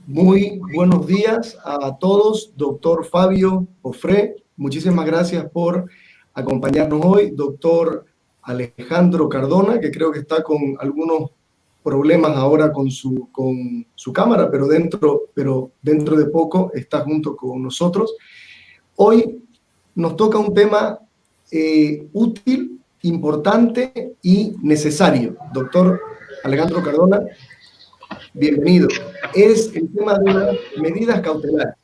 Muy buenos días a todos, doctor Fabio Ofré. Muchísimas gracias por acompañarnos hoy. Doctor Alejandro Cardona, que creo que está con algunos problemas ahora con su cámara, pero dentro de poco está junto con nosotros. Hoy nos toca un tema útil, importante y necesario. Doctor Alejandro Cardona, bienvenido. Es el tema de las medidas cautelares.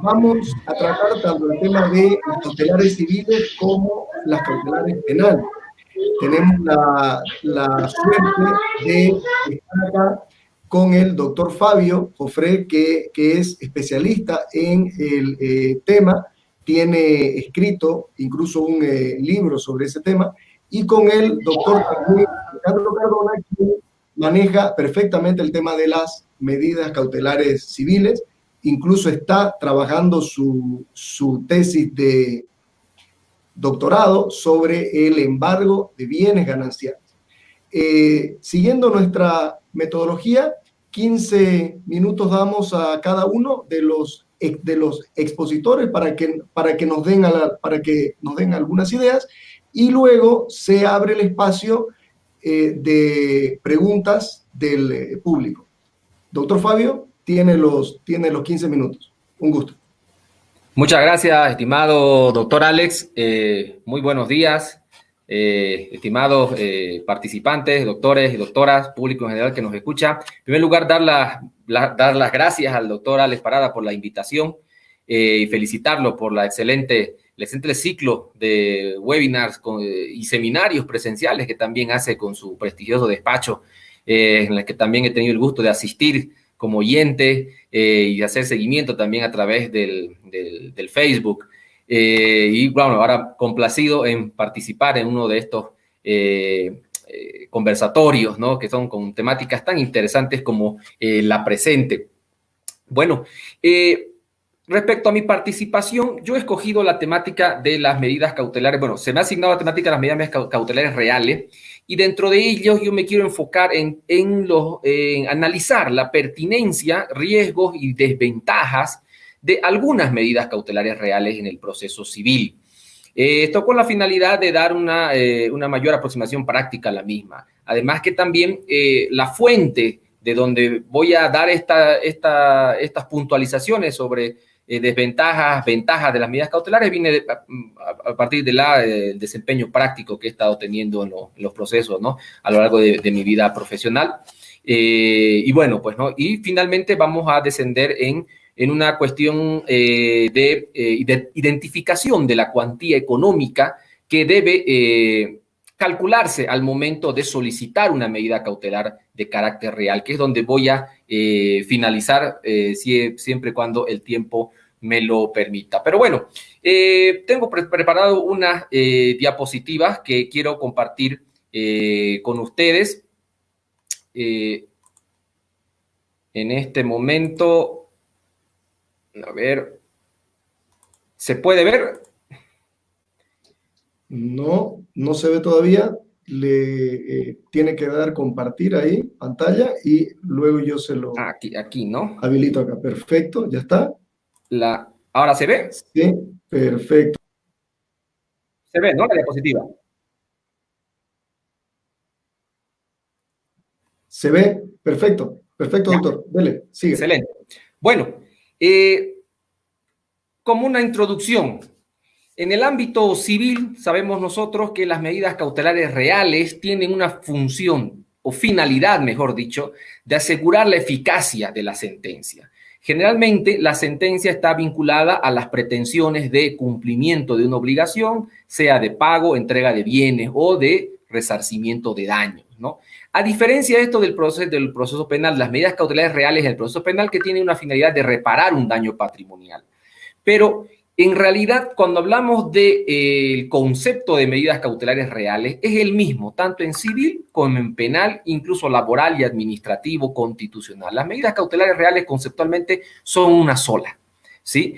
Vamos a tratar tanto el tema de las cautelares civiles como las cautelares penales. Tenemos la suerte de estar acá con el doctor Fabio Jofré, que es especialista en el tema, tiene escrito incluso un libro sobre ese tema, y con el doctor Alejandro Cardona, que maneja perfectamente el tema de las medidas cautelares civiles, incluso está trabajando su tesis de doctorado sobre el embargo de bienes gananciales. Siguiendo nuestra metodología, 15 minutos damos a cada uno de los expositores para que nos den algunas ideas, y luego se abre el espacio de preguntas del público. Doctor Fabio, tiene los 15 minutos. Un gusto. Muchas gracias, estimado doctor Alex. Muy buenos días, estimados participantes, doctores y doctoras, público en general que nos escucha. En primer lugar, dar las gracias al doctor Alex Parada por la invitación y felicitarlo por el excelente ciclo de webinars y seminarios presenciales que también hace con su prestigioso despacho, en el que también he tenido el gusto de asistir como oyente y hacer seguimiento también a través del Facebook. Y bueno, ahora complacido en participar en uno de estos conversatorios, ¿no? Que son con temáticas tan interesantes como la presente. Bueno, respecto a mi participación, yo he escogido la temática de las medidas cautelares. Bueno, se me ha asignado la temática de las medidas cautelares reales, y dentro de ellos yo me quiero enfocar en analizar la pertinencia, riesgos y desventajas de algunas medidas cautelares reales en el proceso civil. Esto con la finalidad de dar una mayor aproximación práctica a la misma. Además que también la fuente de donde voy a dar estas puntualizaciones sobre desventajas, ventajas de las medidas cautelares, viene a partir del desempeño práctico que he estado teniendo en los procesos, ¿no? A lo largo de mi vida profesional. Y bueno, pues, ¿no? Y finalmente vamos a descender en una cuestión de identificación de la cuantía económica que debe calcularse al momento de solicitar una medida cautelar de carácter real, que es donde voy a finalizar siempre y cuando el tiempo me lo permita. Pero bueno, tengo preparado unas diapositivas que quiero compartir con ustedes. En este momento, a ver, ¿se puede ver? No, no se ve todavía. Le tiene que dar compartir ahí pantalla y luego yo se lo aquí, ¿no? habilito acá. Perfecto, ya está. ¿Ahora se ve? Sí, perfecto. Se ve, ¿no? La diapositiva. Se ve, perfecto. Perfecto, Ya. doctor. Dele, sigue. Excelente. Bueno, como una introducción, en el ámbito civil sabemos nosotros que las medidas cautelares reales tienen una función o finalidad, mejor dicho, de asegurar la eficacia de la sentencia. Generalmente la sentencia está vinculada a las pretensiones de cumplimiento de una obligación, sea de pago, entrega de bienes o de resarcimiento de daños, ¿no? A diferencia de esto del proceso penal, las medidas cautelares reales del proceso penal que tienen una finalidad de reparar un daño patrimonial. Pero en realidad, cuando hablamos del concepto de medidas cautelares reales, es el mismo, tanto en civil como en penal, incluso laboral y administrativo, constitucional. Las medidas cautelares reales conceptualmente son una sola, ¿sí?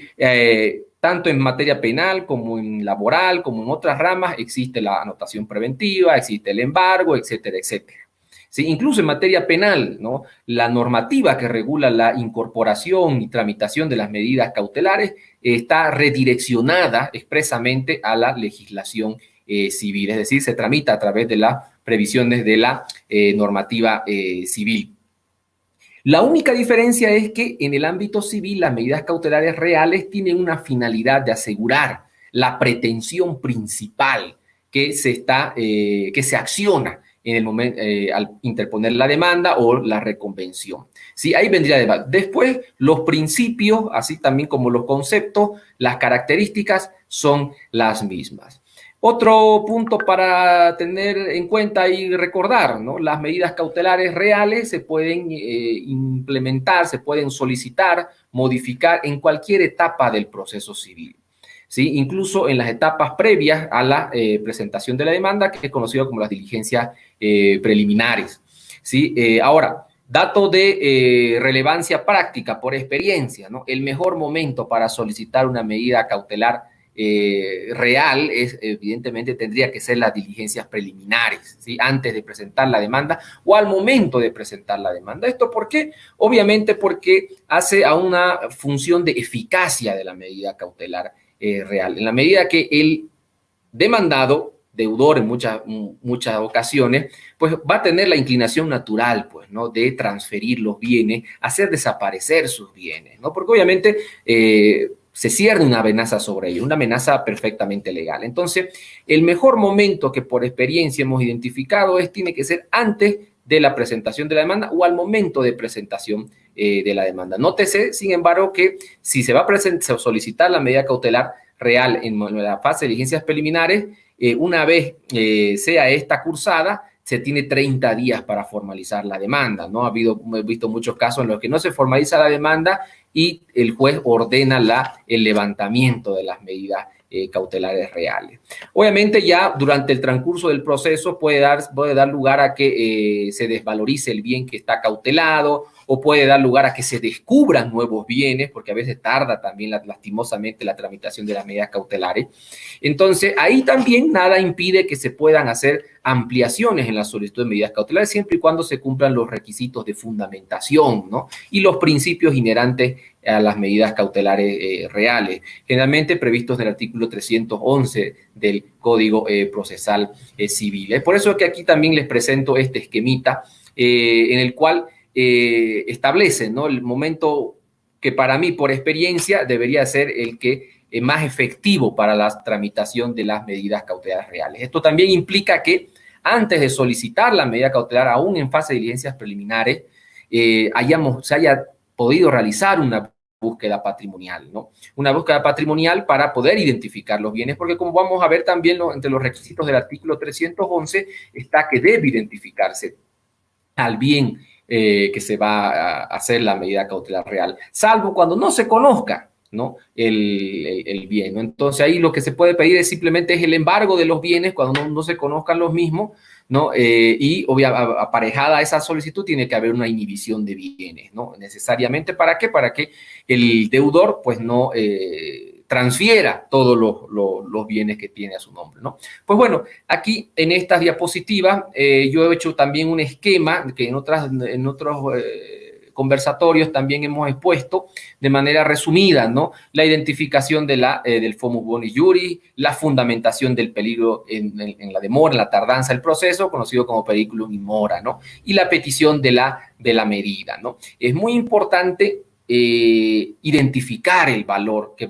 Tanto en materia penal como en laboral, como en otras ramas, existe la anotación preventiva, existe el embargo, etcétera, etcétera. ¿sí? Incluso en materia penal, ¿no? La normativa que regula la incorporación y tramitación de las medidas cautelares está redireccionada expresamente a la legislación civil, es decir, se tramita a través de las previsiones de la normativa civil. La única diferencia es que en el ámbito civil las medidas cautelares reales tienen una finalidad de asegurar la pretensión principal que se acciona en el momento al interponer la demanda o la reconvención. Sí, ahí vendría debate. Después, los principios, así también como los conceptos, las características son las mismas. Otro punto para tener en cuenta y recordar, ¿no? Las medidas cautelares reales se pueden implementar, se pueden solicitar, modificar en cualquier etapa del proceso civil, ¿sí? Incluso en las etapas previas a la presentación de la demanda, que es conocido como las diligencias preliminares, ¿sí? Ahora, dato de relevancia práctica por experiencia, ¿no? El mejor momento para solicitar una medida cautelar real es, evidentemente, tendría que ser las diligencias preliminares, ¿sí? Antes de presentar la demanda o al momento de presentar la demanda. ¿Esto por qué? Obviamente porque hace a una función de eficacia de la medida cautelar real. En la medida que el demandado, deudor en muchas ocasiones, pues va a tener la inclinación natural, pues, ¿no? De transferir los bienes, hacer desaparecer sus bienes, ¿no? Porque obviamente se cierne una amenaza sobre ellos, una amenaza perfectamente legal. Entonces, el mejor momento que por experiencia hemos identificado tiene que ser antes de la presentación de la demanda o al momento de presentación de la demanda. Nótese, sin embargo, que si se va a solicitar la medida cautelar real en la fase de diligencias preliminares, una vez sea esta cursada, se tiene 30 días para formalizar la demanda, ¿no? He visto muchos casos en los que no se formaliza la demanda y el juez ordena el levantamiento de las medidas cautelares reales. Obviamente ya durante el transcurso del proceso puede dar lugar a que se desvalorice el bien que está cautelado o puede dar lugar a que se descubran nuevos bienes, porque a veces tarda también lastimosamente la tramitación de las medidas cautelares. Entonces, ahí también nada impide que se puedan hacer ampliaciones en la solicitud de medidas cautelares siempre y cuando se cumplan los requisitos de fundamentación, ¿no? Y los principios inherentes a las medidas cautelares reales, generalmente previstos en el artículo 311 del Código Procesal Civil. Es por eso que aquí también les presento este esquemita en el cual establece, ¿no? El momento que para mí, por experiencia, debería ser el que más efectivo para la tramitación de las medidas cautelares reales. Esto también implica que antes de solicitar la medida cautelar, aún en fase de diligencias preliminares, se haya podido realizar una búsqueda patrimonial, ¿no? Una búsqueda patrimonial para poder identificar los bienes, porque como vamos a ver también entre los requisitos del artículo 311 está que debe identificarse al bien que se va a hacer la medida cautelar real, salvo cuando no se conozca, ¿no? el bien, ¿no? Entonces ahí lo que se puede pedir es simplemente el embargo de los bienes cuando no se conozcan los mismos, ¿no? Y obviamente aparejada a esa solicitud tiene que haber una inhibición de bienes, ¿no? Necesariamente, ¿para qué? Para que el deudor pues no transfiera todos los bienes que tiene a su nombre, ¿no? Pues bueno, aquí en estas diapositivas yo he hecho también un esquema que en otros conversatorios también hemos expuesto de manera resumida, ¿no? La identificación del fomus bonis iuris, la fundamentación del peligro en la demora, en la tardanza del proceso, conocido como periculum in mora, ¿no? Y la petición de la medida, ¿no? Es muy importante identificar el valor que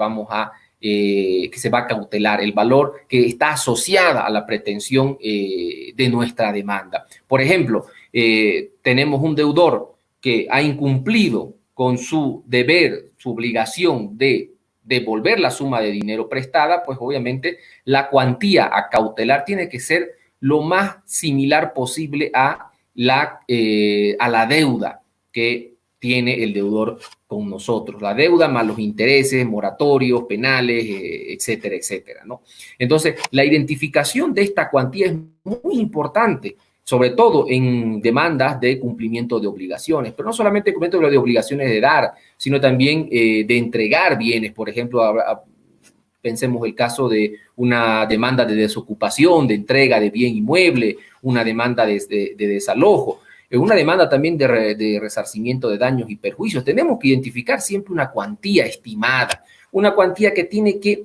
que se va a cautelar, el valor que está asociada a la pretensión de nuestra demanda. Por ejemplo, tenemos un deudor que ha incumplido con su deber, su obligación de devolver la suma de dinero prestada, pues obviamente la cuantía a cautelar tiene que ser lo más similar posible a la deuda que tiene el deudor con nosotros, la deuda más los intereses, moratorios, penales, etcétera, etcétera, ¿no? Entonces, la identificación de esta cuantía es muy importante, sobre todo en demandas de cumplimiento de obligaciones, pero no solamente cumplimiento de obligaciones de dar, sino también de entregar bienes. Por ejemplo, pensemos el caso de una demanda de desocupación, de entrega de bien inmueble, una demanda de desalojo. en una demanda también de resarcimiento de daños y perjuicios, tenemos que identificar siempre una cuantía estimada, una cuantía que tiene que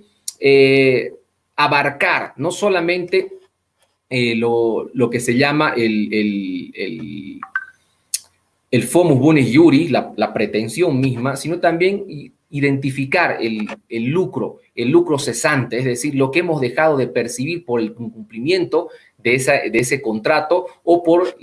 abarcar no solamente lo que se llama el fomus bonis iuris, la pretensión misma, sino también identificar el lucro cesante, es decir, lo que hemos dejado de percibir por el incumplimiento de ese contrato o por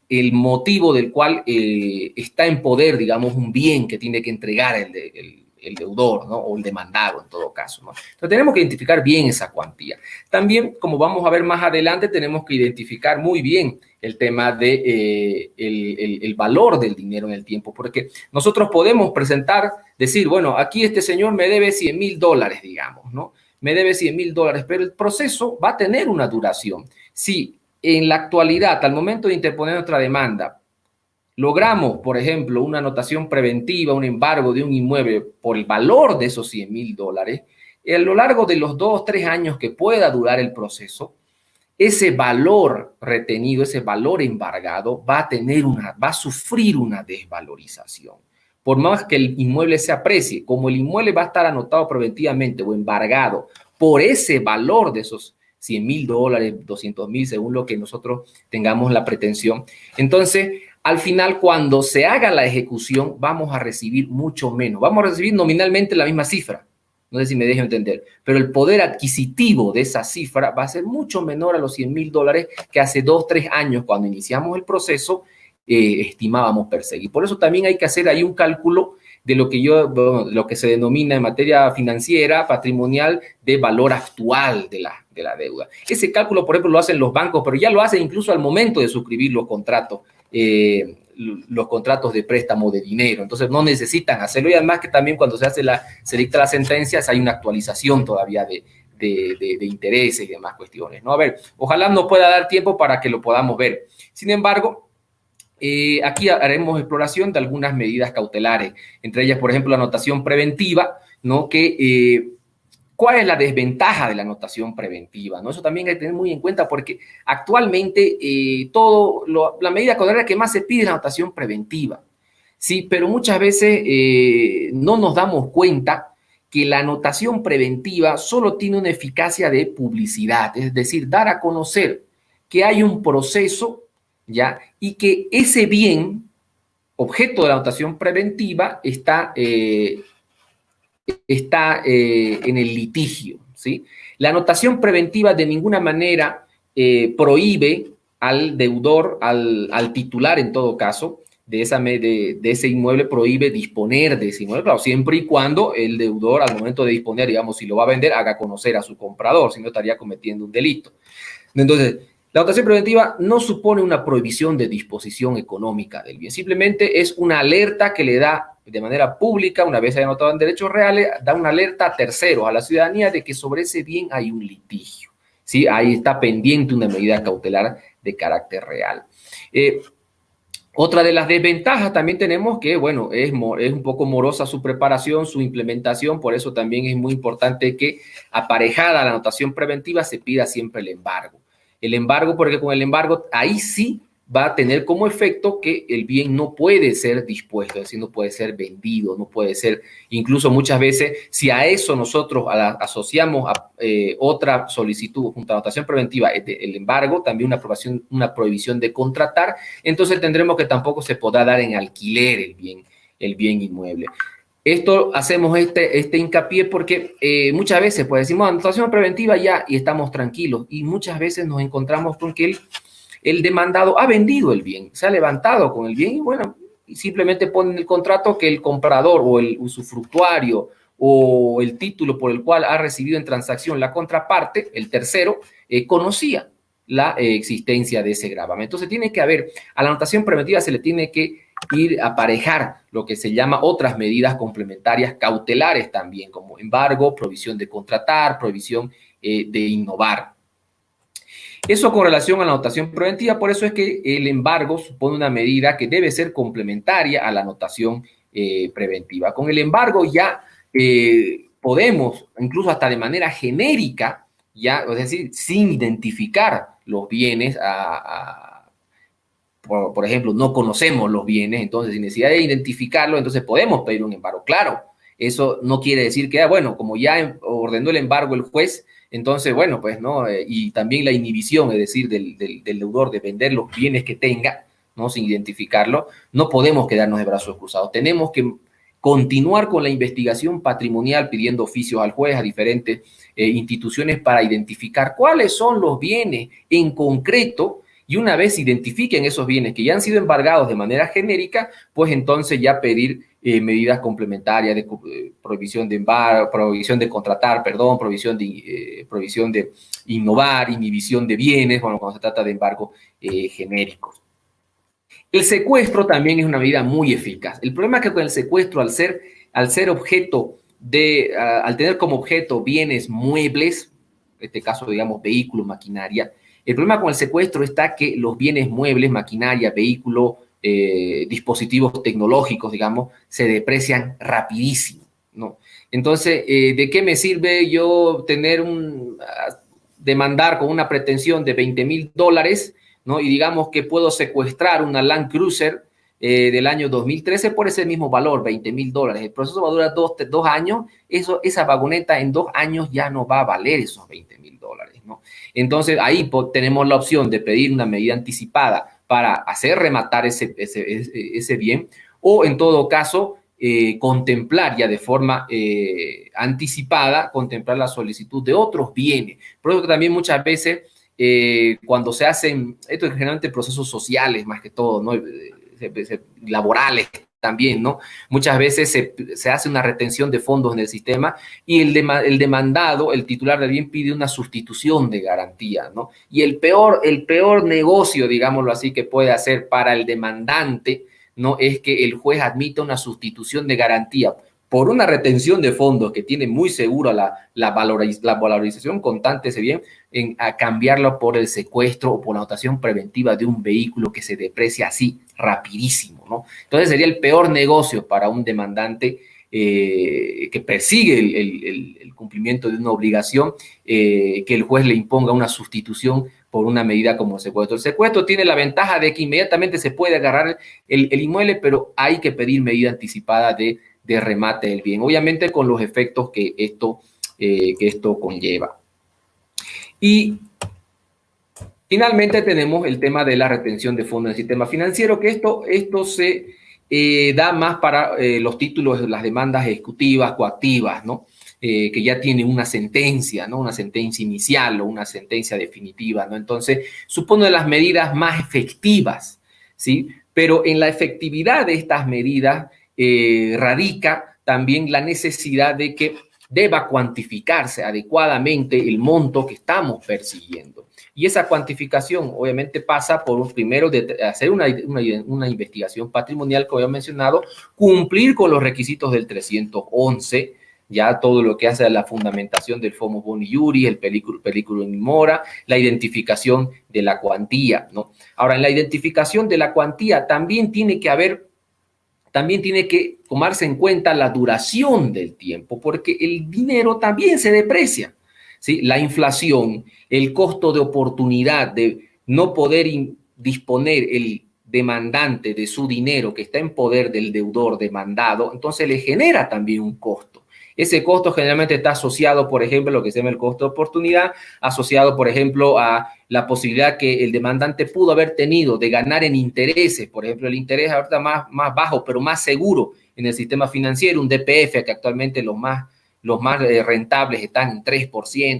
el motivo del cual está en poder, digamos, un bien que tiene que entregar el deudor, ¿no? O el demandado en todo caso, ¿no? Entonces tenemos que identificar bien esa cuantía. También, como vamos a ver más adelante, tenemos que identificar muy bien el tema de el valor del dinero en el tiempo, porque nosotros podemos presentar, decir, bueno, aquí este señor me debe $100,000, digamos, ¿no? Me debe $100,000, pero el proceso va a tener una duración. Si en la actualidad, al momento de interponer nuestra demanda, logramos, por ejemplo, una anotación preventiva, un embargo de un inmueble por el valor de esos $100,000, a lo largo de los 2 o 3 años que pueda durar el proceso, ese valor retenido, ese valor embargado va a sufrir una desvalorización. Por más que el inmueble se aprecie, como el inmueble va a estar anotado preventivamente o embargado por ese valor de esos $100,000, $200,000, según lo que nosotros tengamos la pretensión, entonces al final, cuando se haga la ejecución, vamos a recibir mucho menos. Vamos a recibir nominalmente la misma cifra. No sé si me dejo entender. Pero el poder adquisitivo de esa cifra va a ser mucho menor a los $100,000 que hace 2, 3 años, cuando iniciamos el proceso, estimábamos perseguir. Por eso también hay que hacer ahí un cálculo de lo que se denomina en materia financiera, patrimonial, de valor actual de la deuda. Ese cálculo, por ejemplo, lo hacen los bancos, pero ya lo hacen incluso al momento de suscribir los contratos de préstamo de dinero. Entonces no necesitan hacerlo, y además que también cuando se dicta la sentencia hay una actualización todavía de intereses y demás cuestiones, ¿no? A ver, ojalá nos pueda dar tiempo para que lo podamos ver. Sin embargo, aquí haremos exploración de algunas medidas cautelares, entre ellas, por ejemplo, la anotación preventiva, ¿no? ¿Cuál es la desventaja de la anotación preventiva, ¿no? Eso también hay que tener muy en cuenta, porque actualmente la medida cautelaria que más se pide es la anotación preventiva, ¿sí? Pero muchas veces no nos damos cuenta que la anotación preventiva solo tiene una eficacia de publicidad, es decir, dar a conocer que hay un proceso, ¿ya? Y que ese bien, objeto de la anotación preventiva, está en el litigio, ¿sí? La anotación preventiva de ninguna manera prohíbe al deudor, al titular en todo caso, de ese inmueble, prohíbe disponer de ese inmueble, claro, siempre y cuando el deudor al momento de disponer, digamos, si lo va a vender, haga conocer a su comprador, si no estaría cometiendo un delito. Entonces, la anotación preventiva no supone una prohibición de disposición económica del bien, simplemente es una alerta que le da de manera pública, una vez haya anotado en derechos reales, da una alerta a terceros, a la ciudadanía, de que sobre ese bien hay un litigio, ¿sí? Ahí está pendiente una medida cautelar de carácter real. Otra de las desventajas también tenemos que, bueno, es un poco morosa su preparación, su implementación, por eso también es muy importante que, aparejada a la anotación preventiva, se pida siempre el embargo. El embargo, porque con el embargo ahí sí va a tener como efecto que el bien no puede ser dispuesto, es decir, no puede ser vendido, no puede ser, incluso muchas veces, si a eso nosotros asociamos otra solicitud junto a la anotación preventiva, el embargo, también una prohibición de contratar, entonces tendremos que tampoco se podrá dar en alquiler el bien inmueble. Esto hacemos este hincapié porque muchas veces pues decimos anotación preventiva ya y estamos tranquilos, y muchas veces nos encontramos con que el demandado ha vendido el bien, se ha levantado con el bien, y bueno, simplemente pone en el contrato que el comprador o el usufructuario o el título por el cual ha recibido en transacción la contraparte, el tercero, conocía la existencia de ese gravamen. Entonces tiene que haber, a la anotación preventiva se le tiene que ir a aparejar lo que se llama otras medidas complementarias cautelares también, como embargo, prohibición de contratar, prohibición de innovar. Eso con relación a la anotación preventiva, por eso es que el embargo supone una medida que debe ser complementaria a la anotación preventiva. Con el embargo ya podemos, incluso hasta de manera genérica, ya, es decir, sin identificar los bienes por ejemplo, no conocemos los bienes, entonces sin necesidad de identificarlo, entonces podemos pedir un embargo. Claro, eso no quiere decir que, bueno, como ya ordenó el embargo el juez, entonces, bueno, pues, ¿no? Y también la inhibición, es decir, del deudor de vender los bienes que tenga, ¿no? Sin identificarlo, no podemos quedarnos de brazos cruzados. Tenemos que continuar con la investigación patrimonial pidiendo oficios al juez, a diferentes instituciones para identificar cuáles son los bienes en concreto, y una vez identifiquen esos bienes que ya han sido embargados de manera genérica, pues entonces ya pedir medidas complementarias de prohibición de embargo, prohibición de contratar, perdón, prohibición de innovar, inhibición de bienes, bueno, cuando se trata de embargos genéricos. El secuestro también es una medida muy eficaz. El problema es que con el secuestro, al ser objeto al tener como objeto bienes muebles, en este caso, digamos, vehículos, maquinaria, el problema con el secuestro está que los bienes muebles, maquinaria, vehículo, dispositivos tecnológicos, digamos, se deprecian rapidísimo, ¿no? Entonces, ¿de qué me sirve yo demandar con una pretensión de $20,000, ¿no? Y digamos que puedo secuestrar una Land Cruiser del año 2013 por ese mismo valor, $20,000. El proceso va a durar dos años. Esa vagoneta en 2 años ya no va a valer esos $20,000, ¿no? Entonces, ahí tenemos la opción de pedir una medida anticipada para hacer rematar ese bien, o en todo caso, contemplar ya de forma anticipada, contemplar la solicitud de otros bienes. Por eso que también muchas veces cuando se hacen, esto es generalmente procesos sociales más que todo, ¿no? Laborales también, ¿no? Muchas veces se hace una retención de fondos en el sistema y el demandado, el titular del bien, pide una sustitución de garantía, ¿no? Y el peor negocio, digámoslo así, que puede hacer para el demandante, ¿no? Es que el juez admita una sustitución de garantía por una retención de fondos que tiene muy segura la valorización constante de ese bien, a cambiarlo por el secuestro o por la anotación preventiva de un vehículo que se deprecia así rapidísimo, ¿no? Entonces sería el peor negocio para un demandante que persigue el cumplimiento de una obligación, que el juez le imponga una sustitución por una medida como el secuestro. El secuestro tiene la ventaja de que inmediatamente se puede agarrar el inmueble, pero hay que pedir medida anticipada de remate del bien, obviamente con los efectos que esto conlleva. Y finalmente tenemos el tema de la retención de fondos en el sistema financiero, que esto se da más para los títulos de las demandas ejecutivas, coactivas, ¿no? Que ya tienen una sentencia, ¿no? Una sentencia inicial o una sentencia definitiva, ¿no? Entonces, supone las medidas más efectivas, ¿sí? Pero en la efectividad de estas medidas radica también la necesidad de que deba cuantificarse adecuadamente el monto que estamos persiguiendo. Y esa cuantificación obviamente pasa por, primero, de hacer una investigación patrimonial, como había mencionado, cumplir con los requisitos del 311, ya todo lo que hace a la fundamentación del Fomus Boni Iuris, el periculum in mora, la identificación de la cuantía, ¿no? Ahora, en la identificación de la cuantía también tiene que tomarse en cuenta la duración del tiempo, porque el dinero también se deprecia, ¿sí? La inflación, el costo de oportunidad de no poder disponer el demandante de su dinero que está en poder del deudor demandado, entonces le genera también un costo. Ese costo generalmente está asociado, por ejemplo, a lo que se llama el costo de oportunidad, asociado, por ejemplo, a la posibilidad que el demandante pudo haber tenido de ganar en intereses. Por ejemplo, el interés ahorita más bajo, pero más seguro en el sistema financiero, un DPF, que actualmente los más rentables están en 3%,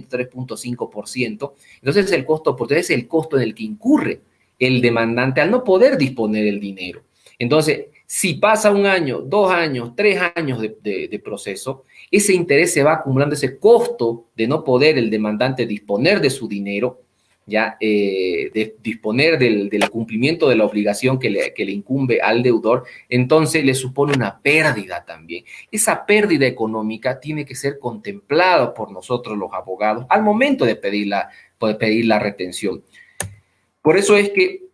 3.5%. Entonces, el costo de oportunidad es el costo en el que incurre el demandante al no poder disponer el dinero. Entonces, si pasa 1 año, 2 años, 3 años de proceso, ese interés se va acumulando, ese costo de no poder el demandante disponer de su dinero, ya de disponer del cumplimiento de la obligación que le incumbe al deudor, entonces le supone una pérdida también. Esa pérdida económica tiene que ser contemplada por nosotros los abogados al momento de pedir la retención. Por eso es que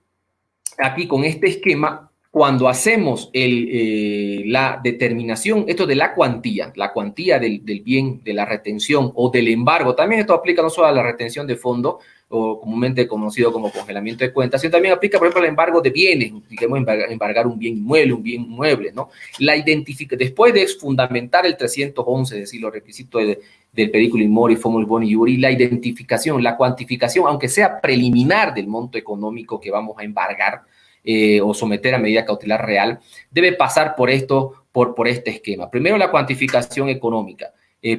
aquí con este esquema, cuando hacemos la determinación, esto de la cuantía del bien, de la retención o del embargo, también esto aplica no solo a la retención de fondo, o comúnmente conocido como congelamiento de cuentas, sino también aplica, por ejemplo, el embargo de bienes, digamos, embargar un bien inmueble, ¿no? Después de fundamentar el 311, es decir, los requisitos del periculum mori, fomul boni iuri, la identificación, la cuantificación, aunque sea preliminar del monto económico que vamos a embargar, o someter a medida cautelar real, debe pasar por este esquema. Primero, la cuantificación económica,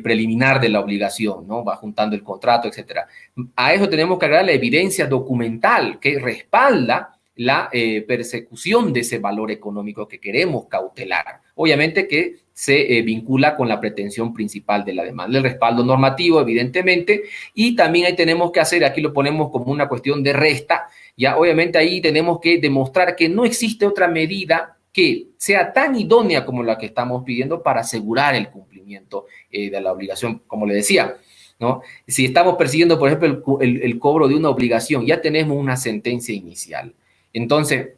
preliminar de la obligación, ¿no? Va juntando el contrato, etcétera. A eso tenemos que agregar la evidencia documental que respalda la persecución de ese valor económico que queremos cautelar. Obviamente que se vincula con la pretensión principal de la demanda, el respaldo normativo, evidentemente, y también ahí tenemos que hacer, aquí lo ponemos como una cuestión de resta, ya obviamente ahí tenemos que demostrar que no existe otra medida que sea tan idónea como la que estamos pidiendo para asegurar el cumplimiento de la obligación, como le decía, ¿no? Si estamos persiguiendo, por ejemplo, el cobro de una obligación, ya tenemos una sentencia inicial. Entonces,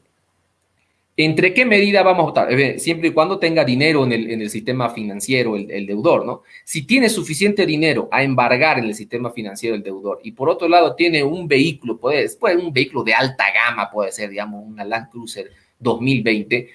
¿entre qué medida vamos a optar? Siempre y cuando tenga dinero en el sistema financiero, el deudor, ¿no? Si tiene suficiente dinero a embargar en el sistema financiero el deudor y por otro lado tiene un vehículo, puede un vehículo de alta gama, puede ser, digamos, una Land Cruiser 2020,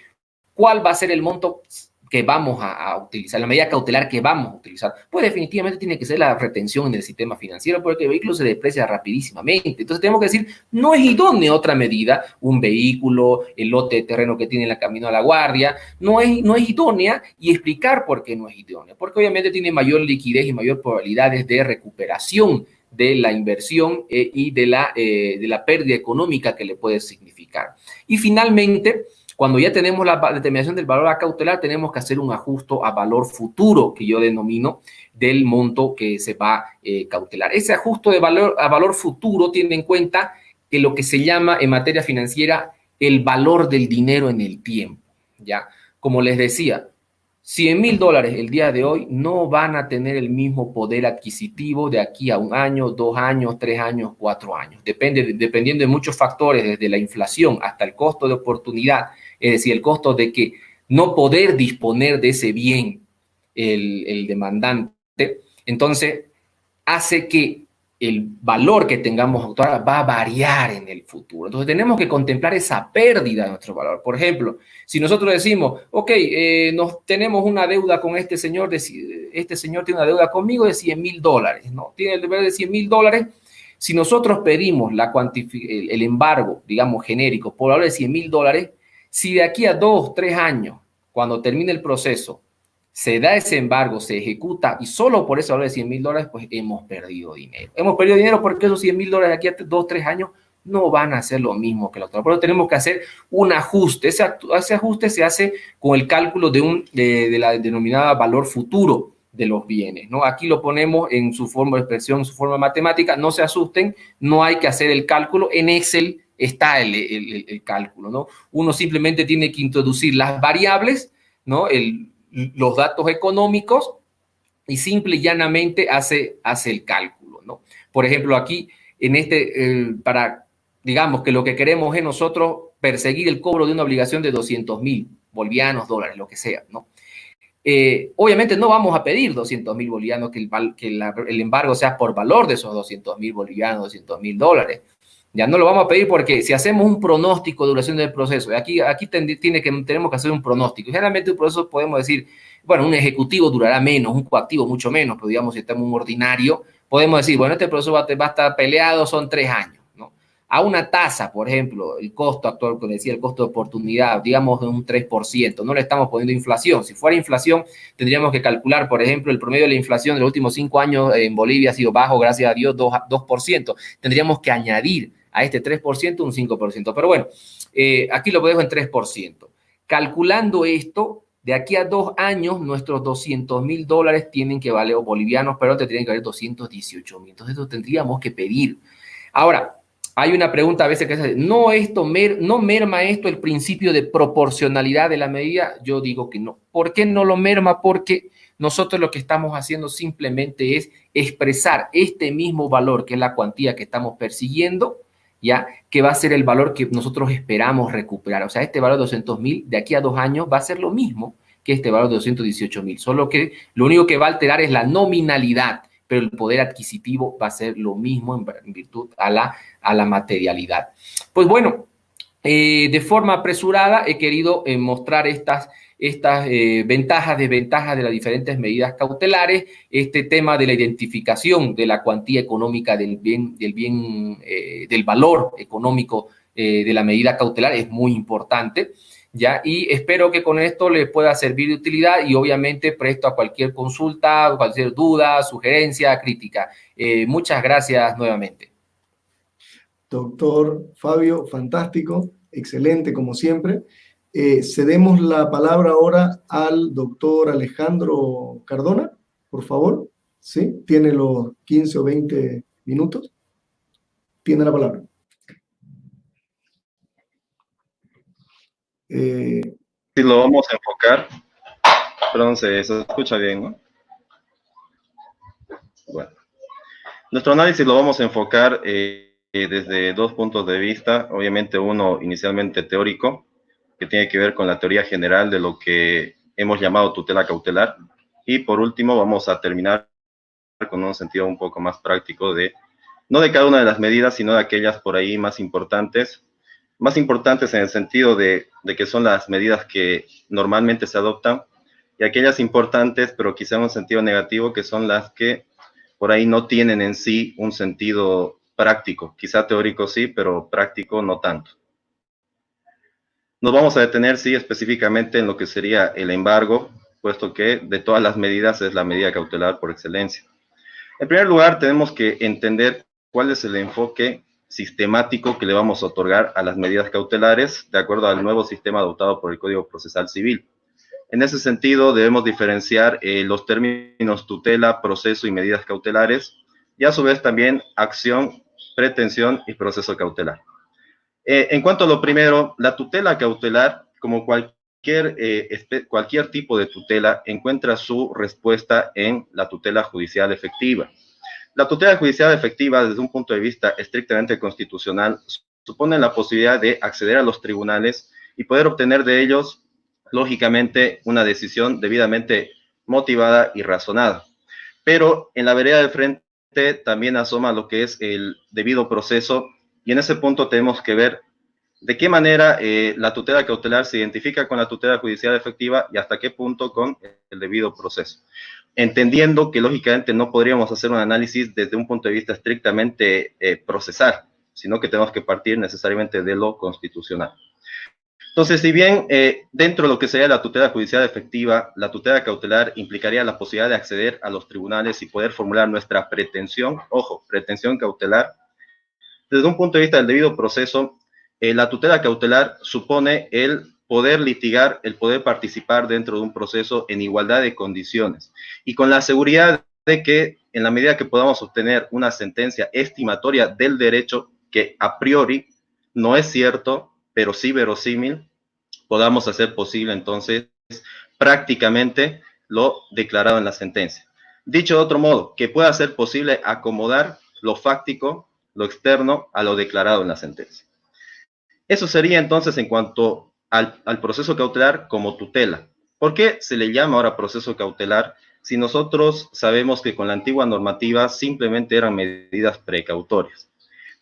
¿cuál va a ser el monto que vamos a utilizar, la medida cautelar que vamos a utilizar? Pues definitivamente tiene que ser la retención en el sistema financiero porque el vehículo se deprecia rapidísimamente. Entonces tenemos que decir, no es idónea otra medida, un vehículo, el lote de terreno que tiene en el camino a la guardia, no es idónea, y explicar por qué no es idónea, porque obviamente tiene mayor liquidez y mayor probabilidades de recuperación de la inversión y de la pérdida económica que le puede significar. Y finalmente, cuando ya tenemos la determinación del valor a cautelar, tenemos que hacer un ajuste a valor futuro, que yo denomino, del monto que se va a cautelar. Ese ajuste de valor a valor futuro tiene en cuenta que lo que se llama en materia financiera el valor del dinero en el tiempo, ¿ya? Como les decía, $100,000 el día de hoy no van a tener el mismo poder adquisitivo de aquí a 1 año, 2 años, 3 años, 4 años. Dependiendo de muchos factores, desde la inflación hasta el costo de oportunidad, es decir, el costo de que no poder disponer de ese bien el demandante, entonces hace que el valor que tengamos actual va a variar en el futuro. Entonces tenemos que contemplar esa pérdida de nuestro valor. Por ejemplo, si nosotros decimos, ok, tenemos una deuda con este señor tiene una deuda conmigo de $100,000, ¿no? Tiene el deber de $100,000. Si nosotros pedimos el embargo, digamos, genérico, por valor de $100,000, si de aquí a 2, 3 años, cuando termine el proceso, se da ese embargo, se ejecuta y solo por ese valor de $100,000, pues hemos perdido dinero. Hemos perdido dinero porque esos $100,000 de aquí a 2, 3 años no van a ser lo mismo que el otro. Por eso tenemos que hacer un ajuste. Ese ajuste se hace con el cálculo de la denominada valor futuro de los bienes, ¿no? Aquí lo ponemos en su forma de expresión, en su forma matemática. No se asusten, no hay que hacer el cálculo. En Excel está el cálculo, ¿no? Uno simplemente tiene que introducir las variables, ¿no? Los datos económicos y simple y llanamente hace el cálculo, ¿no? Por ejemplo, aquí, digamos que lo que queremos es nosotros perseguir el cobro de una obligación de 200,000 bolivianos, dólares, lo que sea, ¿no? Obviamente no vamos a pedir 200,000 bolivianos, que el embargo sea por valor de esos 200,000 bolivianos, 200,000 dólares. Ya no lo vamos a pedir porque si hacemos un pronóstico de duración del proceso, aquí tenemos que hacer un pronóstico. Generalmente un proceso podemos decir, bueno, un ejecutivo durará menos, un coactivo mucho menos, pero digamos si estamos en un ordinario, podemos decir, bueno, este proceso va a estar peleado, son 3 años, ¿no? A una tasa, por ejemplo, el costo actual, como decía, el costo de oportunidad, digamos de un 3%, no le estamos poniendo inflación. Si fuera inflación, tendríamos que calcular, por ejemplo, el promedio de la inflación de los últimos 5 años en Bolivia ha sido bajo, gracias a Dios, 2%. Tendríamos que añadir a este 3% un 5%. Pero bueno, aquí lo dejo en 3%. Calculando esto, de aquí a 2 años, nuestros 200,000 dólares tienen que valer, o bolivianos, pero te tienen que valer 218,000. Entonces, esto tendríamos que pedir. Ahora, hay una pregunta a veces que es, ¿no merma esto el principio de proporcionalidad de la medida? Yo digo que no. ¿Por qué no lo merma? Porque nosotros lo que estamos haciendo simplemente es expresar este mismo valor, que es la cuantía que estamos persiguiendo, ¿ya? Que va a ser el valor que nosotros esperamos recuperar. O sea, este valor de 200.000 de aquí a 2 años va a ser lo mismo que este valor de 218.000, solo que lo único que va a alterar es la nominalidad, pero el poder adquisitivo va a ser lo mismo en virtud a la materialidad. Pues bueno, de forma apresurada he querido mostrar estas ventajas, desventajas de las diferentes medidas cautelares, este tema de la identificación de la cuantía económica del valor económico de la medida cautelar es muy importante, ¿ya? Y espero que con esto les pueda servir de utilidad y obviamente presto a cualquier consulta, cualquier duda, sugerencia, crítica. Muchas gracias nuevamente. Doctor Fabio, fantástico, excelente como siempre. Cedemos la palabra ahora al doctor Alejandro Cardona, por favor. ¿Sí? Tiene los 15 o 20 minutos. Tiene la palabra. Si lo vamos a enfocar, perdón, se escucha bien, ¿no? Bueno, nuestro análisis lo vamos a enfocar desde dos puntos de vista. Obviamente uno inicialmente teórico, que tiene que ver con la teoría general de lo que hemos llamado tutela cautelar, y por último vamos a terminar con un sentido un poco más práctico no de cada una de las medidas, sino de aquellas por ahí más importantes en el sentido de que son las medidas que normalmente se adoptan, y aquellas importantes, pero quizá en un sentido negativo, que son las que por ahí no tienen en sí un sentido práctico, quizá teórico sí, pero práctico no tanto. Nos vamos a detener, sí, específicamente en lo que sería el embargo, puesto que de todas las medidas es la medida cautelar por excelencia. En primer lugar, tenemos que entender cuál es el enfoque sistemático que le vamos a otorgar a las medidas cautelares de acuerdo al nuevo sistema adoptado por el Código Procesal Civil. En ese sentido, debemos diferenciar los términos tutela, proceso y medidas cautelares, y a su vez también acción, pretensión y proceso cautelar. En cuanto a lo primero, la tutela cautelar, como cualquier tipo de tutela, encuentra su respuesta en la tutela judicial efectiva. La tutela judicial efectiva, desde un punto de vista estrictamente constitucional, supone la posibilidad de acceder a los tribunales y poder obtener de ellos, lógicamente, una decisión debidamente motivada y razonada. Pero en la vereda de frente también asoma lo que es el debido proceso, y en ese punto tenemos que ver de qué manera la tutela cautelar se identifica con la tutela judicial efectiva y hasta qué punto con el debido proceso. Entendiendo que lógicamente no podríamos hacer un análisis desde un punto de vista estrictamente procesal, sino que tenemos que partir necesariamente de lo constitucional. Entonces, si bien dentro de lo que sería la tutela judicial efectiva, la tutela cautelar implicaría la posibilidad de acceder a los tribunales y poder formular nuestra pretensión, ojo, pretensión cautelar, desde un punto de vista del debido proceso, la tutela cautelar supone el poder litigar, el poder participar dentro de un proceso en igualdad de condiciones y con la seguridad de que en la medida que podamos obtener una sentencia estimatoria del derecho que a priori no es cierto, pero sí verosímil, podamos hacer posible entonces prácticamente lo declarado en la sentencia. Dicho de otro modo, que pueda ser posible acomodar lo fáctico, lo externo, a lo declarado en la sentencia. Eso sería entonces en cuanto al proceso cautelar como tutela. ¿Por qué se le llama ahora proceso cautelar si nosotros sabemos que con la antigua normativa simplemente eran medidas precautorias?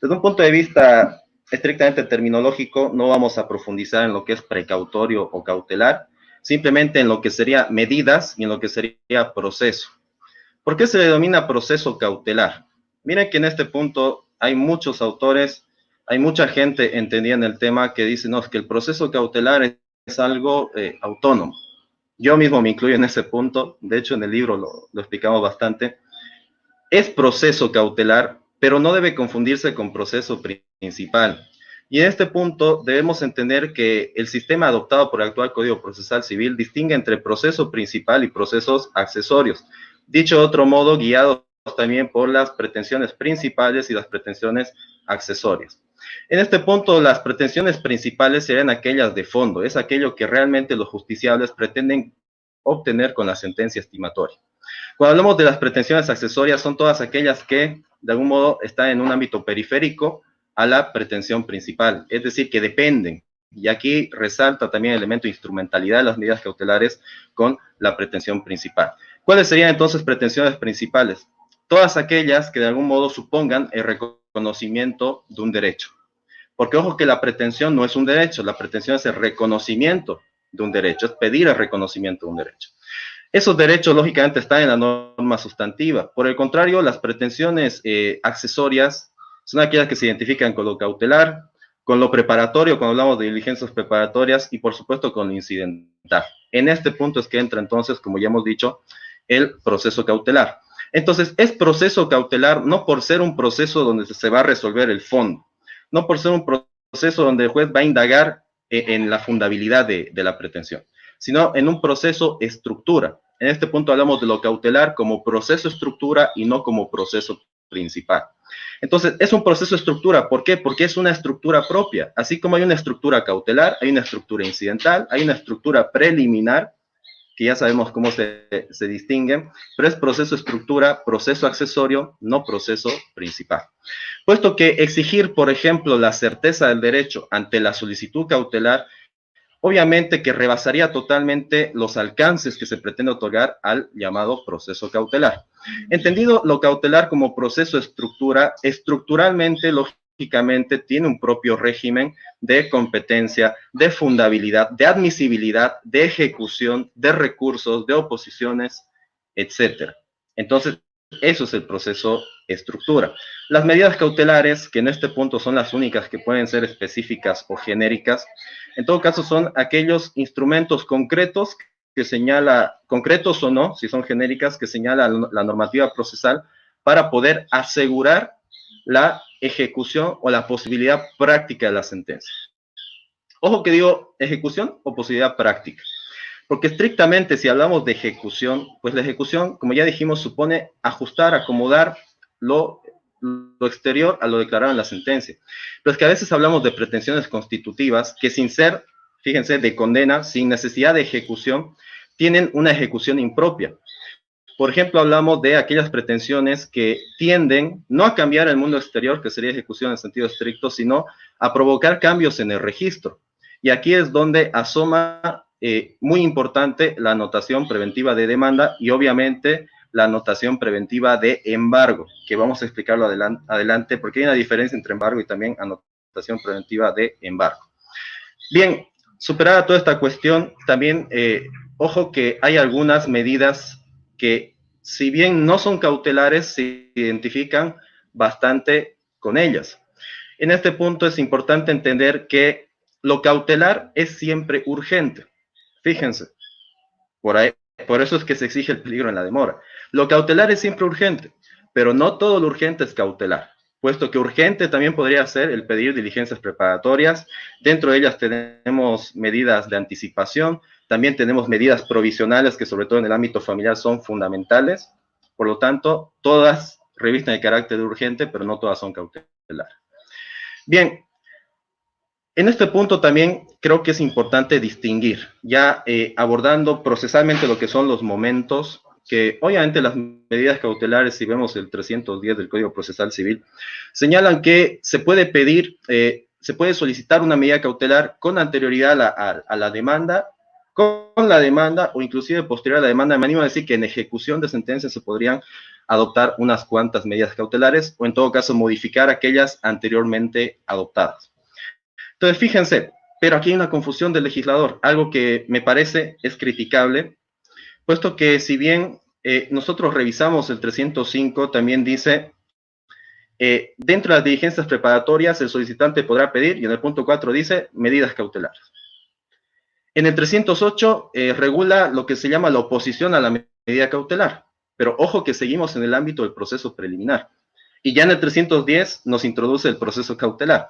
Desde un punto de vista estrictamente terminológico, no vamos a profundizar en lo que es precautorio o cautelar, simplemente en lo que sería medidas y en lo que sería proceso. ¿Por qué se le denomina proceso cautelar? Miren que en este punto hay muchos autores, hay mucha gente entendida en el tema que dice, no, es que el proceso cautelar es algo autónomo. Yo mismo me incluyo en ese punto, de hecho en el libro lo explicamos bastante. Es proceso cautelar, pero no debe confundirse con proceso principal. Y en este punto debemos entender que el sistema adoptado por el actual Código Procesal Civil distingue entre proceso principal y procesos accesorios. Dicho de otro modo, guiados también por las pretensiones principales y las pretensiones accesorias. En este punto, las pretensiones principales serían aquellas de fondo, es aquello que realmente los justiciables pretenden obtener con la sentencia estimatoria. Cuando hablamos de las pretensiones accesorias, son todas aquellas que, de algún modo, están en un ámbito periférico a la pretensión principal, es decir, que dependen. Y aquí resalta también el elemento de instrumentalidad de las medidas cautelares con la pretensión principal. ¿Cuáles serían entonces pretensiones principales? Todas aquellas que de algún modo supongan el reconocimiento de un derecho. Porque ojo que la pretensión no es un derecho, la pretensión es el reconocimiento de un derecho, es pedir el reconocimiento de un derecho. Esos derechos, lógicamente, están en la norma sustantiva. Por el contrario, las pretensiones accesorias son aquellas que se identifican con lo cautelar, con lo preparatorio, cuando hablamos de diligencias preparatorias, y por supuesto con lo incidental. En este punto es que entra entonces, como ya hemos dicho, el proceso cautelar. Entonces, es proceso cautelar no por ser un proceso donde se va a resolver el fondo, no por ser un proceso donde el juez va a indagar en la fundabilidad de la pretensión, sino en un proceso estructura. En este punto hablamos de lo cautelar como proceso estructura y no como proceso principal. Entonces, es un proceso estructura. ¿Por qué? Porque es una estructura propia. Así como hay una estructura cautelar, hay una estructura incidental, hay una estructura preliminar, que ya sabemos cómo se distinguen, pero es proceso estructura, proceso accesorio, no proceso principal. Puesto que exigir, por ejemplo, la certeza del derecho ante la solicitud cautelar, obviamente que rebasaría totalmente los alcances que se pretende otorgar al llamado proceso cautelar. Entendido lo cautelar como proceso estructura, estructuralmente, lógicamente, tiene un propio régimen de competencia, de fundabilidad, de admisibilidad, de ejecución, de recursos, de oposiciones, etcétera. Entonces, eso es el proceso estructura. Las medidas cautelares, que en este punto son las únicas que pueden ser específicas o genéricas, en todo caso son aquellos instrumentos concretos que señala, concretos o no, si son genéricas, que señala la normativa procesal para poder asegurar la ejecución o la posibilidad práctica de la sentencia. Ojo que digo ejecución o posibilidad práctica, porque estrictamente si hablamos de ejecución, pues la ejecución, como ya dijimos, supone ajustar, acomodar lo exterior a lo declarado en la sentencia. Pero es que a veces hablamos de pretensiones constitutivas que sin ser, fíjense, de condena, sin necesidad de ejecución, tienen una ejecución impropia. Por ejemplo, hablamos de aquellas pretensiones que tienden no a cambiar el mundo exterior, que sería ejecución en sentido estricto, sino a provocar cambios en el registro. Y aquí es donde asoma muy importante la anotación preventiva de demanda y obviamente la anotación preventiva de embargo, que vamos a explicarlo adelante, porque hay una diferencia entre embargo y también anotación preventiva de embargo. Bien, superada toda esta cuestión, también, ojo que hay algunas medidas que, si bien no son cautelares, se identifican bastante con ellas. En este punto es importante entender que lo cautelar es siempre urgente. Fíjense, por eso es que se exige el peligro en la demora. Lo cautelar es siempre urgente, pero no todo lo urgente es cautelar, puesto que urgente también podría ser el pedir diligencias preparatorias. Dentro de ellas tenemos medidas de anticipación, también tenemos medidas provisionales que sobre todo en el ámbito familiar son fundamentales. Por lo tanto, todas revisten el carácter de urgente, pero no todas son cautelar. Bien, en este punto también creo que es importante distinguir, ya abordando procesalmente lo que son los momentos, que obviamente las medidas cautelares, si vemos el 310 del Código Procesal Civil, señalan que se puede pedir, se puede solicitar una medida cautelar con anterioridad a la demanda, con la demanda o inclusive posterior a la demanda. Me animo a decir que en ejecución de sentencia se podrían adoptar unas cuantas medidas cautelares o en todo caso modificar aquellas anteriormente adoptadas. Entonces, fíjense, pero aquí hay una confusión del legislador, algo que me parece es criticable, puesto que si bien nosotros revisamos el 305, también dice, dentro de las diligencias preparatorias, el solicitante podrá pedir, y en el punto 4 dice, medidas cautelares. En el 308 regula lo que se llama la oposición a la medida cautelar, pero ojo que seguimos en el ámbito del proceso preliminar. Y ya en el 310 nos introduce el proceso cautelar.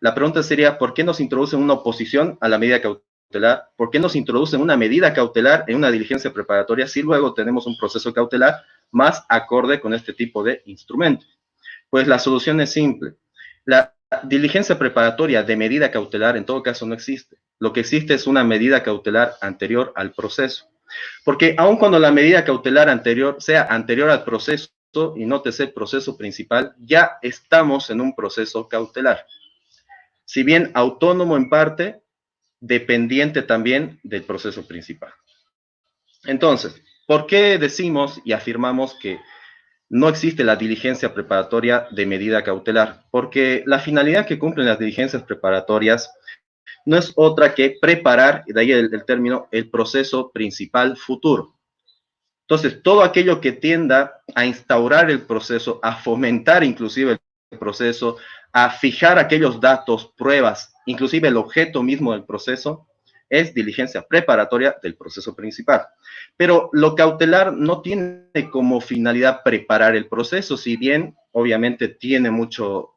La pregunta sería, ¿por qué nos introducen una oposición a la medida cautelar? ¿Por qué nos introducen una medida cautelar en una diligencia preparatoria si luego tenemos un proceso cautelar más acorde con este tipo de instrumento? Pues la solución es simple. La diligencia preparatoria de medida cautelar en todo caso no existe. Lo que existe es una medida cautelar anterior al proceso. Porque aun cuando la medida cautelar anterior sea anterior al proceso y nótese proceso principal, ya estamos en un proceso cautelar. Si bien autónomo en parte, dependiente también del proceso principal. Entonces, ¿por qué decimos y afirmamos que no existe la diligencia preparatoria de medida cautelar? Porque la finalidad que cumplen las diligencias preparatorias no es otra que preparar, y de ahí el término, el proceso principal futuro. Entonces, todo aquello que tienda a instaurar el proceso, a fomentar inclusive el proceso, a fijar aquellos datos, pruebas, inclusive el objeto mismo del proceso, es diligencia preparatoria del proceso principal. Pero lo cautelar no tiene como finalidad preparar el proceso, si bien obviamente tiene mucho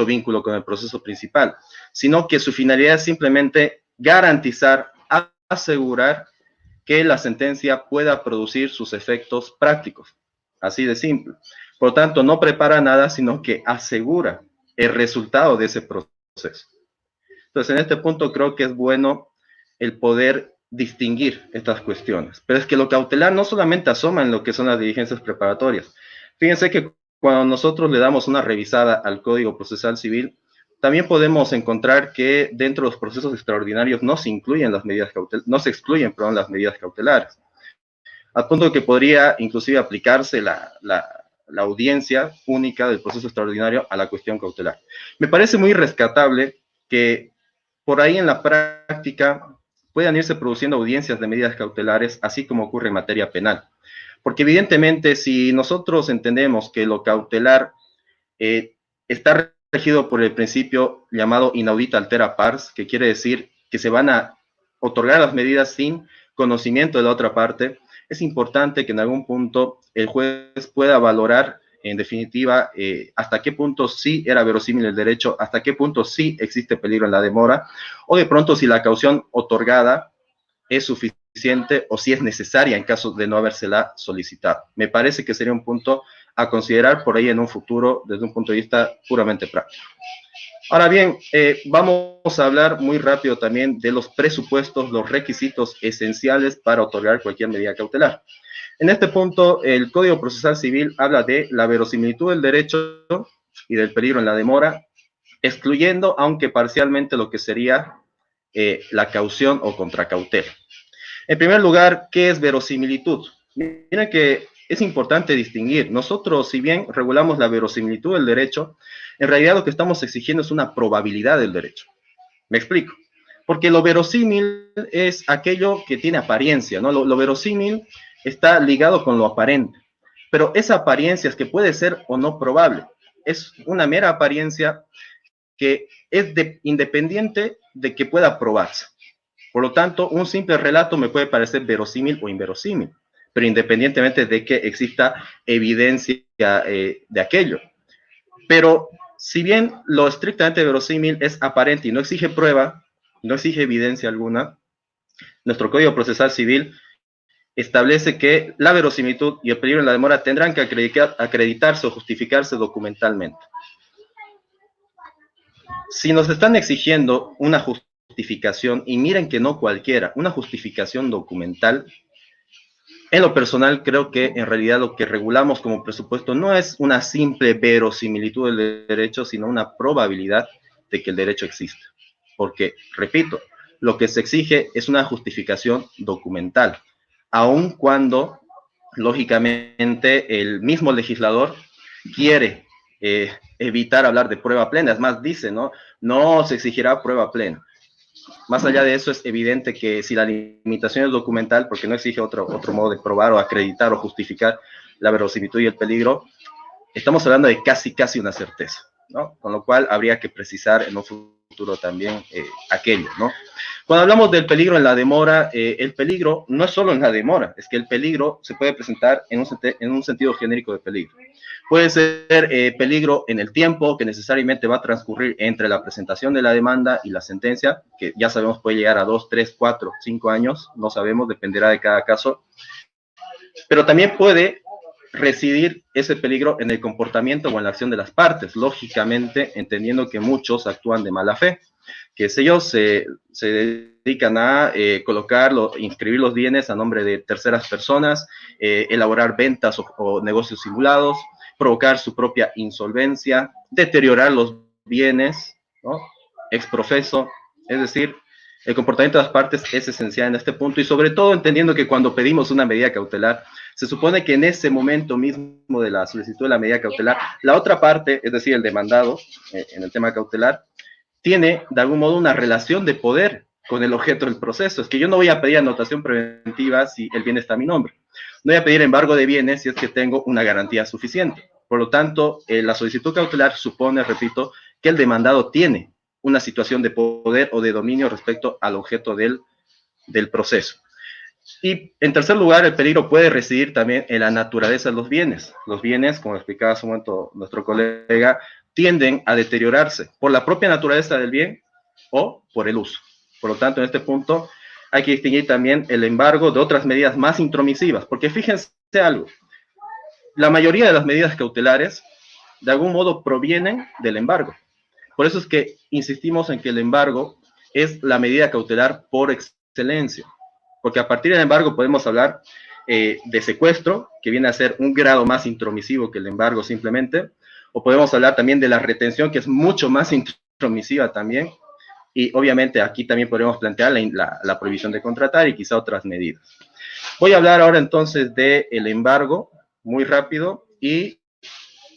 vínculo con el proceso principal, sino que su finalidad es simplemente garantizar, asegurar que la sentencia pueda producir sus efectos prácticos. Así de simple. Por lo tanto, no prepara nada, sino que asegura el resultado de ese proceso. Entonces, en este punto creo que es bueno el poder distinguir estas cuestiones. Pero es que lo cautelar no solamente asoma en lo que son las diligencias preparatorias. Fíjense que cuando nosotros le damos una revisada al Código Procesal Civil, también podemos encontrar que dentro de los procesos extraordinarios no se incluyen las medidas cautelares, no se excluyen, perdón, las medidas cautelares. Al punto que podría inclusive aplicarse la audiencia única del proceso extraordinario a la cuestión cautelar. Me parece muy rescatable que por ahí en la práctica puedan irse produciendo audiencias de medidas cautelares, así como ocurre en materia penal. Porque evidentemente, si nosotros entendemos que lo cautelar está regido por el principio llamado inaudita altera pars, que quiere decir que se van a otorgar las medidas sin conocimiento de la otra parte, es importante que en algún punto el juez pueda valorar, en definitiva, hasta qué punto sí era verosímil el derecho, hasta qué punto sí existe peligro en la demora, o de pronto si la caución otorgada es suficiente o si es necesaria en caso de no habérsela solicitado. Me parece que sería un punto a considerar por ahí en un futuro desde un punto de vista puramente práctico. Ahora bien, vamos a hablar muy rápido también de los presupuestos, los requisitos esenciales para otorgar cualquier medida cautelar. En este punto, el Código Procesal Civil habla de la verosimilitud del derecho y del peligro en la demora, excluyendo, aunque parcialmente, lo que sería la caución o contracautela. En primer lugar, ¿qué es verosimilitud? Miren que es importante distinguir. Nosotros, si bien regulamos la verosimilitud del derecho, en realidad lo que estamos exigiendo es una probabilidad del derecho. Me explico. Porque lo verosímil es aquello que tiene apariencia, ¿no? Lo verosímil está ligado con lo aparente. Pero esa apariencia es que puede ser o no probable. Es una mera apariencia que es independiente de que pueda probarse. Por lo tanto, un simple relato me puede parecer verosímil o inverosímil, pero independientemente de que exista evidencia de aquello. Pero si bien lo estrictamente verosímil es aparente y no exige prueba, no exige evidencia alguna, nuestro Código Procesal Civil establece que la verosimilitud y el peligro en la demora tendrán que acreditarse o justificarse documentalmente. Si nos están exigiendo una justificación, y miren que no cualquiera, una justificación documental, en lo personal creo que en realidad lo que regulamos como presupuesto no es una simple verosimilitud del derecho, sino una probabilidad de que el derecho existe. Porque, repito, lo que se exige es una justificación documental, aun cuando, lógicamente, el mismo legislador quiere evitar hablar de prueba plena. Es más, dice, no se exigirá prueba plena. Más allá de eso, es evidente que si la limitación es documental, porque no exige otro modo de probar o acreditar o justificar la verosimilitud y el peligro, estamos hablando de casi una certeza, ¿no? Con lo cual habría que precisar en un futuro también aquello, ¿no? Cuando hablamos del peligro en la demora, el peligro no es solo en la demora, es que el peligro se puede presentar en un sentido genérico de peligro. Puede ser peligro en el tiempo que necesariamente va a transcurrir entre la presentación de la demanda y la sentencia, que ya sabemos puede llegar a 2, 3, 4, 5 años, no sabemos, dependerá de cada caso. Pero también puede residir ese peligro en el comportamiento o en la acción de las partes, lógicamente entendiendo que muchos actúan de mala fe, que ellos se dedican a inscribir los bienes a nombre de terceras personas, elaborar ventas o negocios simulados, provocar su propia insolvencia, deteriorar los bienes, ¿no? Ex profeso, es decir, el comportamiento de las partes es esencial en este punto, y sobre todo entendiendo que cuando pedimos una medida cautelar, se supone que en ese momento mismo de la solicitud de la medida cautelar, la otra parte, es decir, el demandado, en el tema cautelar, tiene de algún modo una relación de poder con el objeto del proceso. Es que yo no voy a pedir anotación preventiva si el bien está a mi nombre. No voy a pedir embargo de bienes si es que tengo una garantía suficiente. Por lo tanto, la solicitud cautelar supone, repito, que el demandado tiene una situación de poder o de dominio respecto al objeto del proceso. Y en tercer lugar, el peligro puede residir también en la naturaleza de los bienes. Los bienes, como explicaba hace un momento nuestro colega, tienden a deteriorarse por la propia naturaleza del bien o por el uso. Por lo tanto, en este punto hay que distinguir también el embargo de otras medidas más intromisivas, porque fíjense algo, la mayoría de las medidas cautelares de algún modo provienen del embargo. Por eso es que insistimos en que el embargo es la medida cautelar por excelencia, porque a partir del embargo podemos hablar de secuestro, que viene a ser un grado más intromisivo que el embargo simplemente, o podemos hablar también de la retención, que es mucho más intromisiva también, y obviamente aquí también podemos plantear la prohibición de contratar y quizá otras medidas. Voy a hablar ahora entonces del embargo, muy rápido, y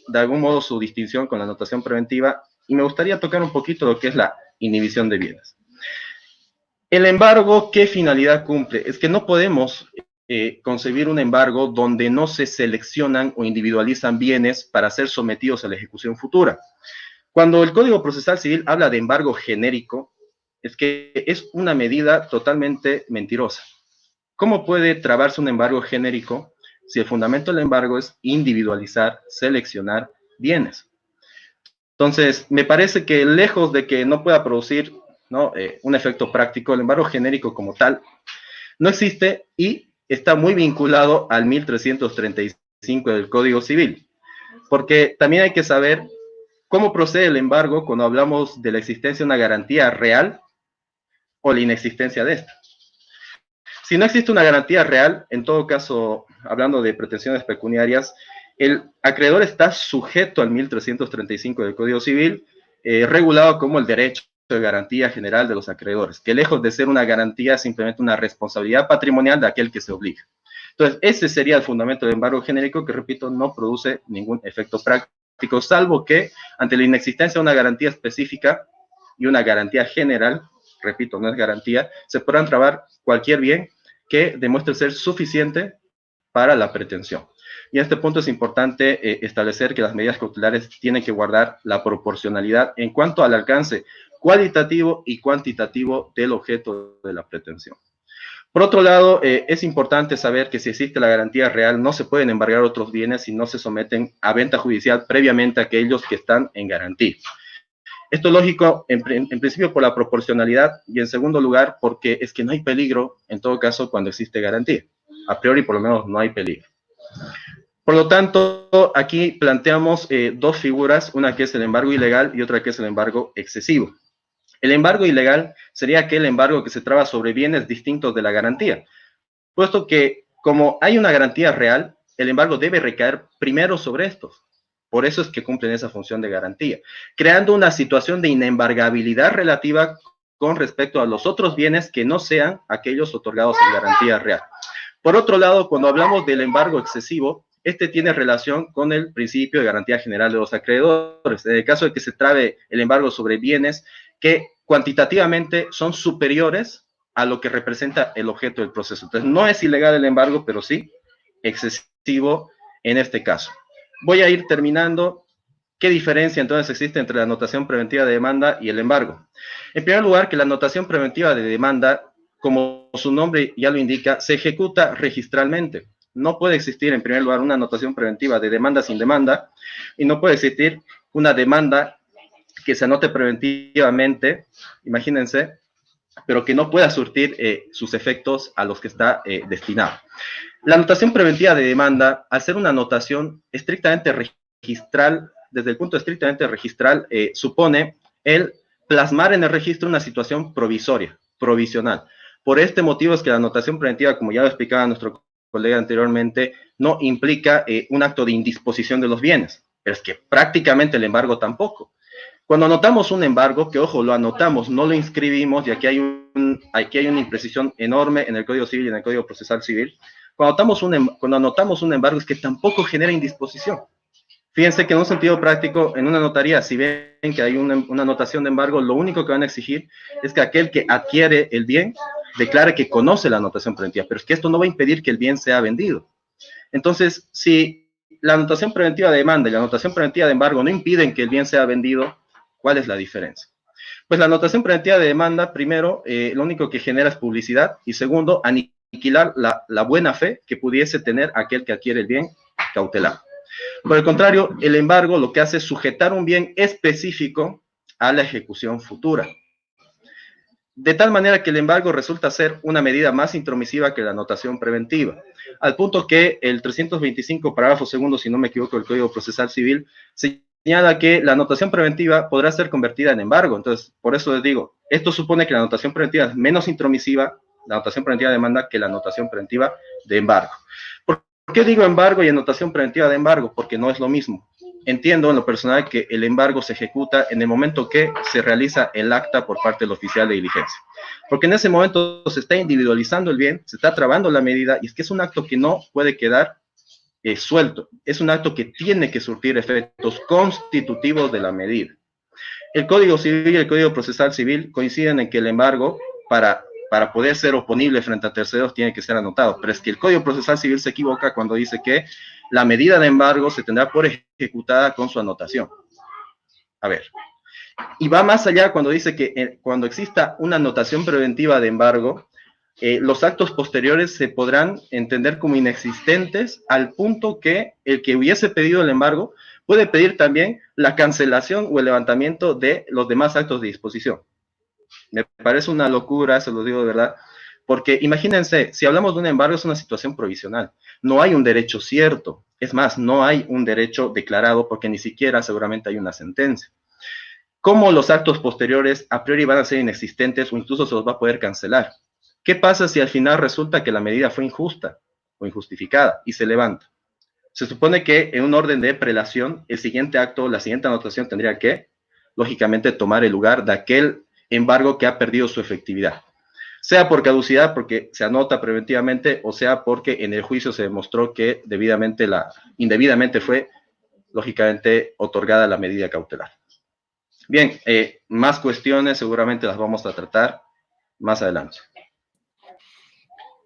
de algún modo su distinción con la anotación preventiva, y me gustaría tocar un poquito lo que es la inhibición de bienes. El embargo, ¿qué finalidad cumple? Es que no podemos concebir un embargo donde no se seleccionan o individualizan bienes para ser sometidos a la ejecución futura. Cuando el Código Procesal Civil habla de embargo genérico, es que es una medida totalmente mentirosa. ¿Cómo puede trabarse un embargo genérico si el fundamento del embargo es individualizar, seleccionar bienes? Entonces, me parece que lejos de que no pueda producir, ¿no?, un efecto práctico, el embargo genérico como tal no existe y está muy vinculado al 1335 del Código Civil, porque también hay que saber cómo procede el embargo cuando hablamos de la existencia de una garantía real o la inexistencia de esta. Si no existe una garantía real, en todo caso, hablando de pretensiones pecuniarias, el acreedor está sujeto al 1335 del Código Civil, regulado como el derecho de garantía general de los acreedores, que lejos de ser una garantía, es simplemente una responsabilidad patrimonial de aquel que se obliga. Entonces, ese sería el fundamento del embargo genérico, que, repito, no produce ningún efecto práctico, salvo que ante la inexistencia de una garantía específica y una garantía general, repito, no es garantía, se podrán trabar cualquier bien que demuestre ser suficiente para la pretensión. Y en este punto es importante establecer que las medidas cautelares tienen que guardar la proporcionalidad en cuanto al alcance cualitativo y cuantitativo del objeto de la pretensión. Por otro lado, es importante saber que si existe la garantía real, no se pueden embargar otros bienes si no se someten a venta judicial previamente a aquellos que están en garantía. Esto es lógico, en principio, por la proporcionalidad, y en segundo lugar, porque es que no hay peligro, en todo caso, cuando existe garantía. A priori, por lo menos, no hay peligro. Por lo tanto, aquí planteamos dos figuras, una que es el embargo ilegal y otra que es el embargo excesivo. El embargo ilegal sería aquel embargo que se traba sobre bienes distintos de la garantía, puesto que, como hay una garantía real, el embargo debe recaer primero sobre estos. Por eso es que cumplen esa función de garantía, creando una situación de inembargabilidad relativa con respecto a los otros bienes que no sean aquellos otorgados en garantía real. Por otro lado, cuando hablamos del embargo excesivo, este tiene relación con el principio de garantía general de los acreedores. En el caso de que se trabe el embargo sobre bienes que cuantitativamente son superiores a lo que representa el objeto del proceso. Entonces, no es ilegal el embargo, pero sí excesivo en este caso. Voy a ir terminando. ¿Qué diferencia entonces existe entre la anotación preventiva de demanda y el embargo? En primer lugar, que la anotación preventiva de demanda, como su nombre ya lo indica, se ejecuta registralmente. No puede existir, en primer lugar, una anotación preventiva de demanda sin demanda, y no puede existir una demanda que se anote preventivamente, imagínense, pero que no pueda surtir sus efectos a los que está destinado. La anotación preventiva de demanda, al ser una anotación estrictamente registral, desde el punto estrictamente registral, supone el plasmar en el registro una situación provisoria, provisional. Por este motivo es que la anotación preventiva, como ya lo explicaba nuestro colega anteriormente, no implica un acto de indisposición de los bienes, pero es que prácticamente el embargo tampoco. Cuando anotamos un embargo, que ojo, lo anotamos, no lo inscribimos, y aquí hay una imprecisión enorme en el Código Civil y en el Código Procesal Civil. Cuando anotamos un embargo es que tampoco genera indisposición. Fíjense que en un sentido práctico, en una notaría, si ven que hay una anotación de embargo, lo único que van a exigir es que aquel que adquiere el bien declare que conoce la anotación preventiva, pero es que esto no va a impedir que el bien sea vendido. Entonces, si la anotación preventiva de demanda y la anotación preventiva de embargo no impiden que el bien sea vendido, ¿cuál es la diferencia? Pues la anotación preventiva de demanda, primero, lo único que genera es publicidad, y segundo, aniquilar la buena fe que pudiese tener aquel que adquiere el bien cautelar. Por el contrario, el embargo lo que hace es sujetar un bien específico a la ejecución futura. De tal manera que el embargo resulta ser una medida más intromisiva que la anotación preventiva, al punto que el 325, parágrafo segundo, si no me equivoco, del Código Procesal Civil, señala que la anotación preventiva podrá ser convertida en embargo. Entonces, por eso les digo, esto supone que la anotación preventiva es menos intromisiva, la anotación preventiva de demanda, que la anotación preventiva de embargo. ¿Por qué digo embargo y anotación preventiva de embargo? Porque no es lo mismo. Entiendo en lo personal que el embargo se ejecuta en el momento que se realiza el acta por parte del oficial de diligencia, porque en ese momento se está individualizando el bien, se está trabando la medida, y es que es un acto que no puede quedar suelto, es un acto que tiene que surtir efectos constitutivos de la medida. El Código Civil y el Código Procesal Civil coinciden en que el embargo, para poder ser oponible frente a terceros, tiene que ser anotado, pero es que el Código Procesal Civil se equivoca cuando dice que la medida de embargo se tendrá por ejecutada con su anotación. A ver, y va más allá cuando dice que cuando exista una anotación preventiva de embargo, los actos posteriores se podrán entender como inexistentes, al punto que el que hubiese pedido el embargo puede pedir también la cancelación o el levantamiento de los demás actos de disposición. Me parece una locura, se lo digo de verdad, porque imagínense, si hablamos de un embargo, es una situación provisional. No hay un derecho cierto. Es más, no hay un derecho declarado, porque ni siquiera seguramente hay una sentencia. ¿Cómo los actos posteriores a priori van a ser inexistentes o incluso se los va a poder cancelar? ¿Qué pasa si al final resulta que la medida fue injusta o injustificada y se levanta? Se supone que en un orden de prelación, el siguiente acto, la siguiente anotación tendría que, lógicamente, tomar el lugar de aquel embargo que ha perdido su efectividad. Sea por caducidad, porque se anota preventivamente, o sea porque en el juicio se demostró que indebidamente fue, lógicamente, otorgada la medida cautelar. Bien, más cuestiones seguramente las vamos a tratar más adelante.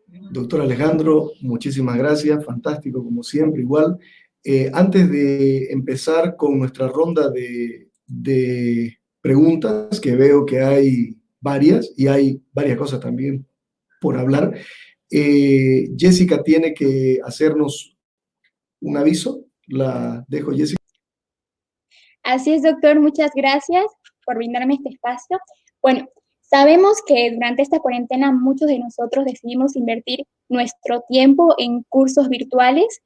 Doctor Alejandro, muchísimas gracias, fantástico como siempre, igual. Antes de empezar con nuestra ronda de preguntas, que veo que hay varias, y hay varias cosas también por hablar, Jessica tiene que hacernos un aviso. La dejo, Jessica. Así es, doctor, muchas gracias por brindarme este espacio. Bueno, sabemos que durante esta cuarentena muchos de nosotros decidimos invertir nuestro tiempo en cursos virtuales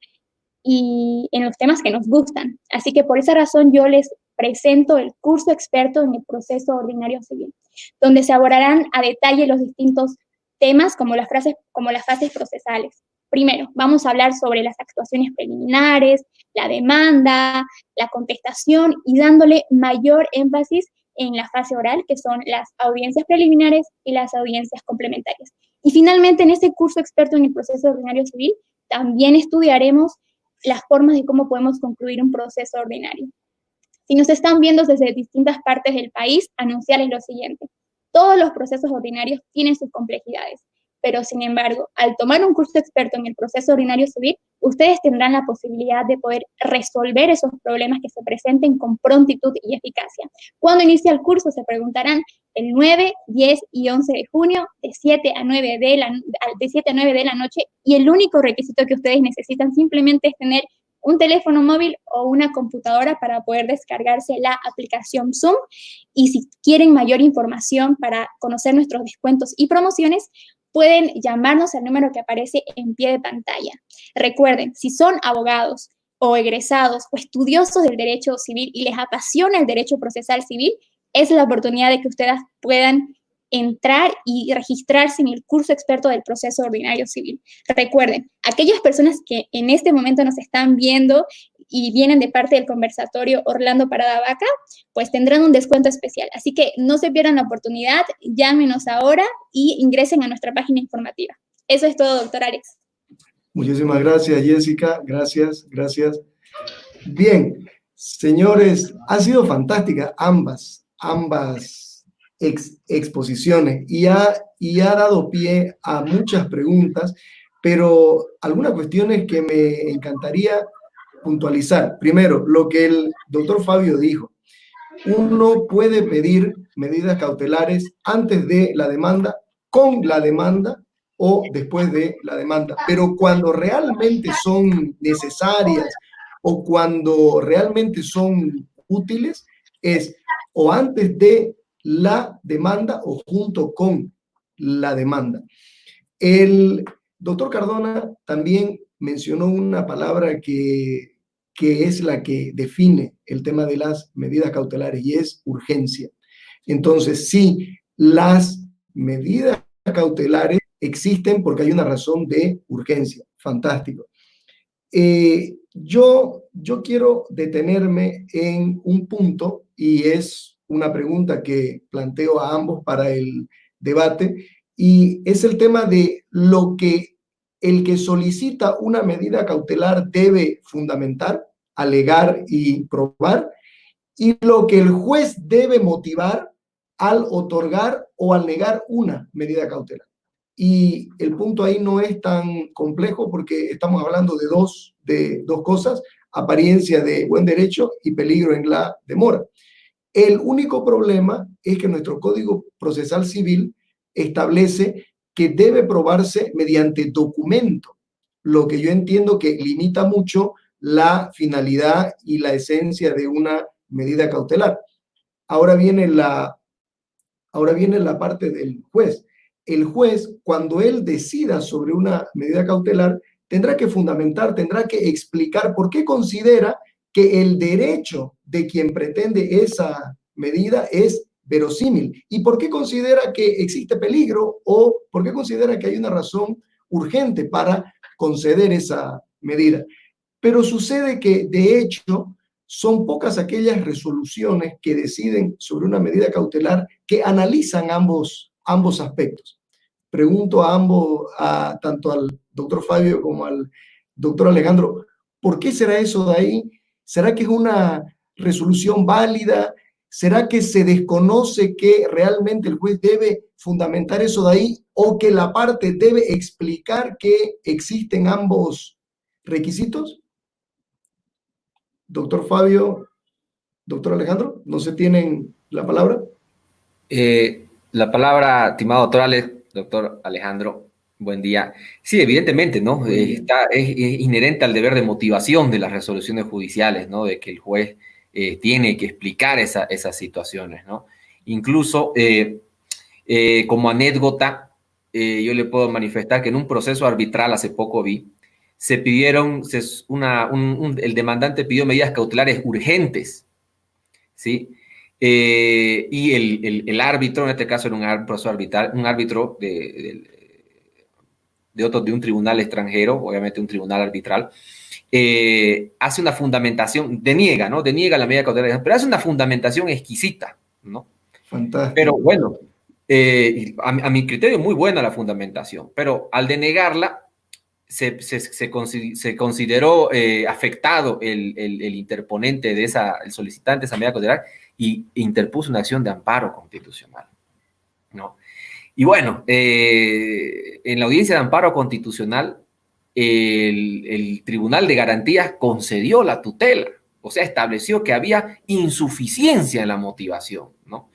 y en los temas que nos gustan. Así que por esa razón yo les presento el curso experto en el proceso ordinario civil, donde se abordarán a detalle los distintos temas como las fases procesales. Primero, vamos a hablar sobre las actuaciones preliminares, la demanda, la contestación, y dándole mayor énfasis en la fase oral, que son las audiencias preliminares y las audiencias complementarias. Y finalmente, en este curso experto en el proceso ordinario civil, también estudiaremos las formas de cómo podemos concluir un proceso ordinario. Si nos están viendo desde distintas partes del país, anunciarles lo siguiente: todos los procesos ordinarios tienen sus complejidades, pero sin embargo, al tomar un curso experto en el proceso ordinario civil, ustedes tendrán la posibilidad de poder resolver esos problemas que se presenten con prontitud y eficacia. Cuando inicia el curso, se preguntarán el 9, 10 y 11 de junio, de 7 a 9 de la noche, y el único requisito que ustedes necesitan simplemente es tener un teléfono móvil o una computadora para poder descargarse la aplicación Zoom. Y si quieren mayor información para conocer nuestros descuentos y promociones, pueden llamarnos al número que aparece en pie de pantalla. Recuerden, si son abogados o egresados o estudiosos del derecho civil y les apasiona el derecho procesal civil, es la oportunidad de que ustedes puedan entrar y registrarse en el curso experto del proceso ordinario civil. Recuerden, aquellas personas que en este momento nos están viendo y vienen de parte del conversatorio Orlando Parada Vaca, pues tendrán un descuento especial. Así que no se pierdan la oportunidad, llámenos ahora y ingresen a nuestra página informativa. Eso es todo, doctor Alex. Muchísimas gracias, Jessica. Gracias, gracias. Bien, señores, ha sido fantástica ambas exposiciones y ha dado pie a muchas preguntas, pero algunas cuestiones que me encantaría puntualizar. Primero, lo que el doctor Fabio dijo. Uno puede pedir medidas cautelares antes de la demanda, con la demanda o después de la demanda, pero cuando realmente son necesarias o cuando realmente son útiles, es o antes de la demanda o junto con la demanda. El doctor Cardona también mencionó una palabra que es la que define el tema de las medidas cautelares y es urgencia. Entonces, sí, las medidas cautelares existen porque hay una razón de urgencia. Fantástico. Yo quiero detenerme en un punto y es una pregunta que planteo a ambos para el debate y es el tema de lo que el que solicita una medida cautelar debe fundamentar, alegar y probar, y lo que el juez debe motivar al otorgar o al negar una medida cautelar. Y el punto ahí no es tan complejo porque estamos hablando de dos cosas, apariencia de buen derecho y peligro en la demora. El único problema es que nuestro Código Procesal Civil establece que debe probarse mediante documento, lo que yo entiendo que limita mucho la finalidad y la esencia de una medida cautelar. Ahora viene la parte del juez. El juez, cuando él decida sobre una medida cautelar, tendrá que fundamentar, tendrá que explicar por qué considera que el derecho de quien pretende esa medida es verosímil y por qué considera que existe peligro o por qué considera que hay una razón urgente para conceder esa medida. Pero sucede que, de hecho, son pocas aquellas resoluciones que deciden sobre una medida cautelar que analizan ambos aspectos. Pregunto a ambos, tanto al doctor Fabio como al doctor Alejandro, ¿por qué será eso de ahí? ¿Será que es una resolución válida? ¿Será que se desconoce que realmente el juez debe fundamentar eso de ahí o que la parte debe explicar que existen ambos requisitos? Doctor Fabio, doctor Alejandro, ¿no se tienen la palabra? La palabra, estimado doctor Alejandro, buen día. Sí, evidentemente, ¿no? Es inherente al deber de motivación de las resoluciones judiciales, ¿no? De que el juez tiene que explicar esas situaciones, ¿no? Incluso, como anécdota, yo le puedo manifestar que en un proceso arbitral hace poco vi, el demandante pidió medidas cautelares urgentes, ¿sí? Y el árbitro, en este caso era un proceso arbitral, un árbitro de un tribunal extranjero, obviamente un tribunal arbitral, hace una fundamentación, deniega la medida cautelar, pero hace una fundamentación exquisita, ¿no? Fantástico. Pero bueno, a mi criterio muy buena la fundamentación, pero al denegarla se consideró afectado el interponente el solicitante de esa medida cautelar y interpuso una acción de amparo constitucional, ¿no? Y bueno, en la audiencia de amparo constitucional, el Tribunal de Garantías concedió la tutela, o sea, estableció que había insuficiencia en la motivación, ¿no?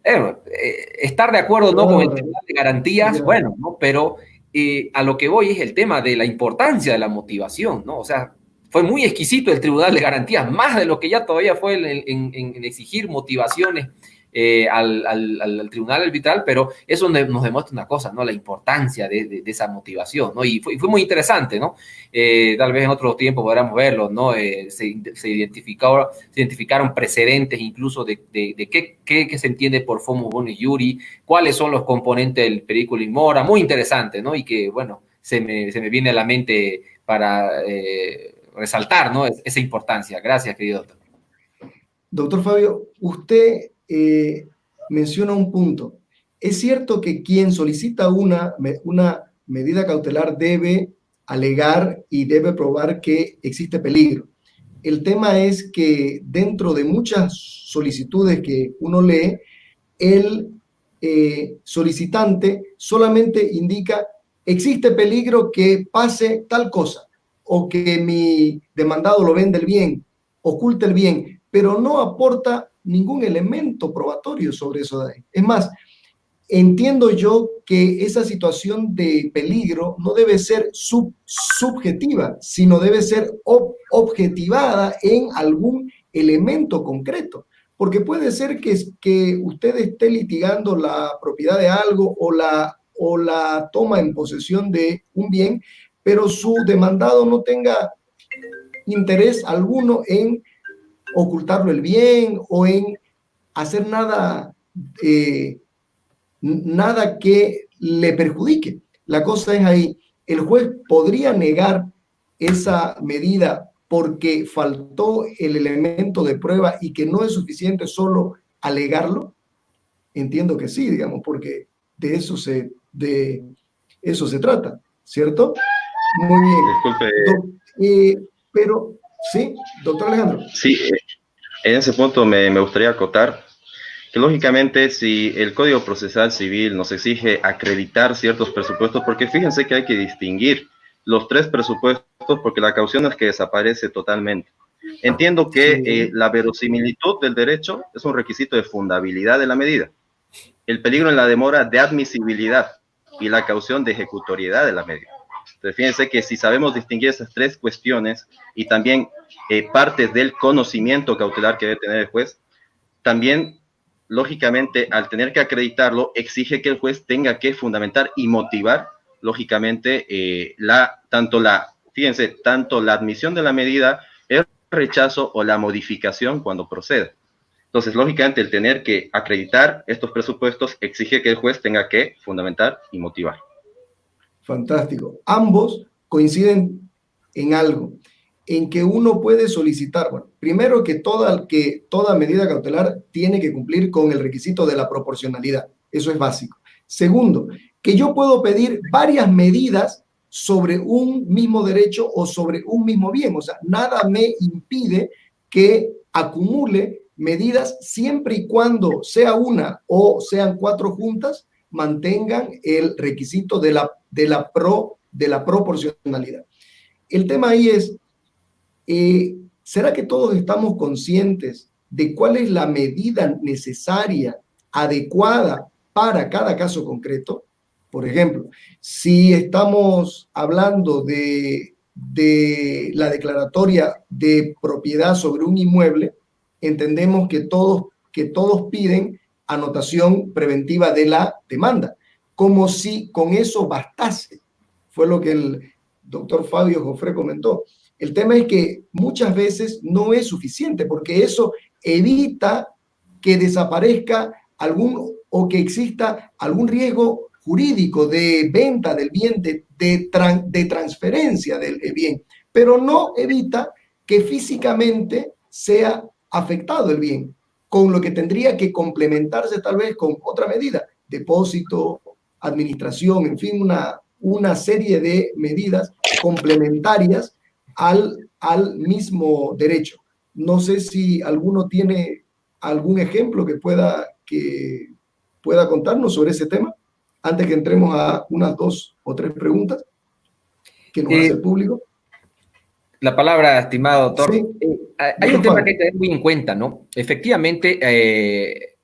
Estar de acuerdo no con el Tribunal de Garantías, bueno, ¿no? Pero a lo que voy es el tema de la importancia de la motivación, ¿no? O sea, fue muy exquisito el Tribunal de Garantías, más de lo que ya todavía fue en exigir motivaciones al tribunal arbitral, pero eso nos demuestra una cosa, ¿no? La importancia de esa motivación, ¿no? Y fue muy interesante, ¿no? Tal vez en otro tiempo podamos verlo, ¿no? Se identificaron precedentes incluso de qué se entiende por fumus boni iuri, cuáles son los componentes del periculum in mora, muy interesante, ¿no? Y que, bueno, se me viene a la mente para resaltar, ¿no? Esa importancia. Gracias, querido doctor. Doctor Fabio, usted menciona un punto. Es cierto que quien solicita una medida cautelar debe alegar y debe probar que existe peligro. El tema es que dentro de muchas solicitudes que uno lee, el solicitante solamente indica existe peligro que pase tal cosa o que mi demandado lo venda el bien, oculte el bien, pero no aporta ningún elemento probatorio sobre eso de ahí. Es más, entiendo yo que esa situación de peligro no debe ser subjetiva, sino debe ser objetivada en algún elemento concreto. Porque puede ser que usted esté litigando la propiedad de algo o la toma en posesión de un bien, pero su demandado no tenga interés alguno en ocultarlo el bien o en hacer nada que le perjudique. La cosa es ahí, el juez podría negar esa medida porque faltó el elemento de prueba y que no es suficiente solo alegarlo. Entiendo que sí, digamos, porque de eso se trata, ¿cierto? Muy bien. Disculpe. Pero, sí, doctor Alejandro. Sí, en ese punto me gustaría acotar que lógicamente si el Código Procesal Civil nos exige acreditar ciertos presupuestos, porque fíjense que hay que distinguir los 3 presupuestos porque la caución es que desaparece totalmente. Entiendo que la verosimilitud del derecho es un requisito de fundabilidad de la medida, el peligro en la demora de admisibilidad y la caución de ejecutoriedad de la medida. Entonces, fíjense que si sabemos distinguir esas 3 cuestiones y también partes del conocimiento cautelar que debe tener el juez, también, lógicamente, al tener que acreditarlo, exige que el juez tenga que fundamentar y motivar, lógicamente, tanto la admisión de la medida, el rechazo o la modificación cuando proceda. Entonces, lógicamente, el tener que acreditar estos presupuestos exige que el juez tenga que fundamentar y motivar. Fantástico. Ambos coinciden en algo, en que uno puede solicitar, bueno, primero que toda medida cautelar tiene que cumplir con el requisito de la proporcionalidad. Eso es básico. Segundo, que yo puedo pedir varias medidas sobre un mismo derecho o sobre un mismo bien. O sea, nada me impide que acumule medidas siempre y cuando sea una o sean 4 juntas, mantengan el requisito de la proporcionalidad. El tema ahí es, ¿será que todos estamos conscientes de cuál es la medida necesaria, adecuada para cada caso concreto? Por ejemplo, si estamos hablando de la declaratoria de propiedad sobre un inmueble, entendemos que todos piden anotación preventiva de la demanda, como si con eso bastase. Fue lo que el doctor Fabio Jofré comentó. El tema es que muchas veces no es suficiente porque eso evita que desaparezca o que exista algún riesgo jurídico de venta del bien, de transferencia del bien, pero no evita que físicamente sea afectado el bien, con lo que tendría que complementarse tal vez con otra medida, depósito, administración, en fin, una serie de medidas complementarias al mismo derecho. No sé si alguno tiene algún ejemplo que pueda contarnos sobre ese tema, antes que entremos a unas 2 o 3 preguntas que nos hace el público. La palabra, estimado doctor. Sí. Hay un tema que hay que tener muy en cuenta, ¿no? Efectivamente,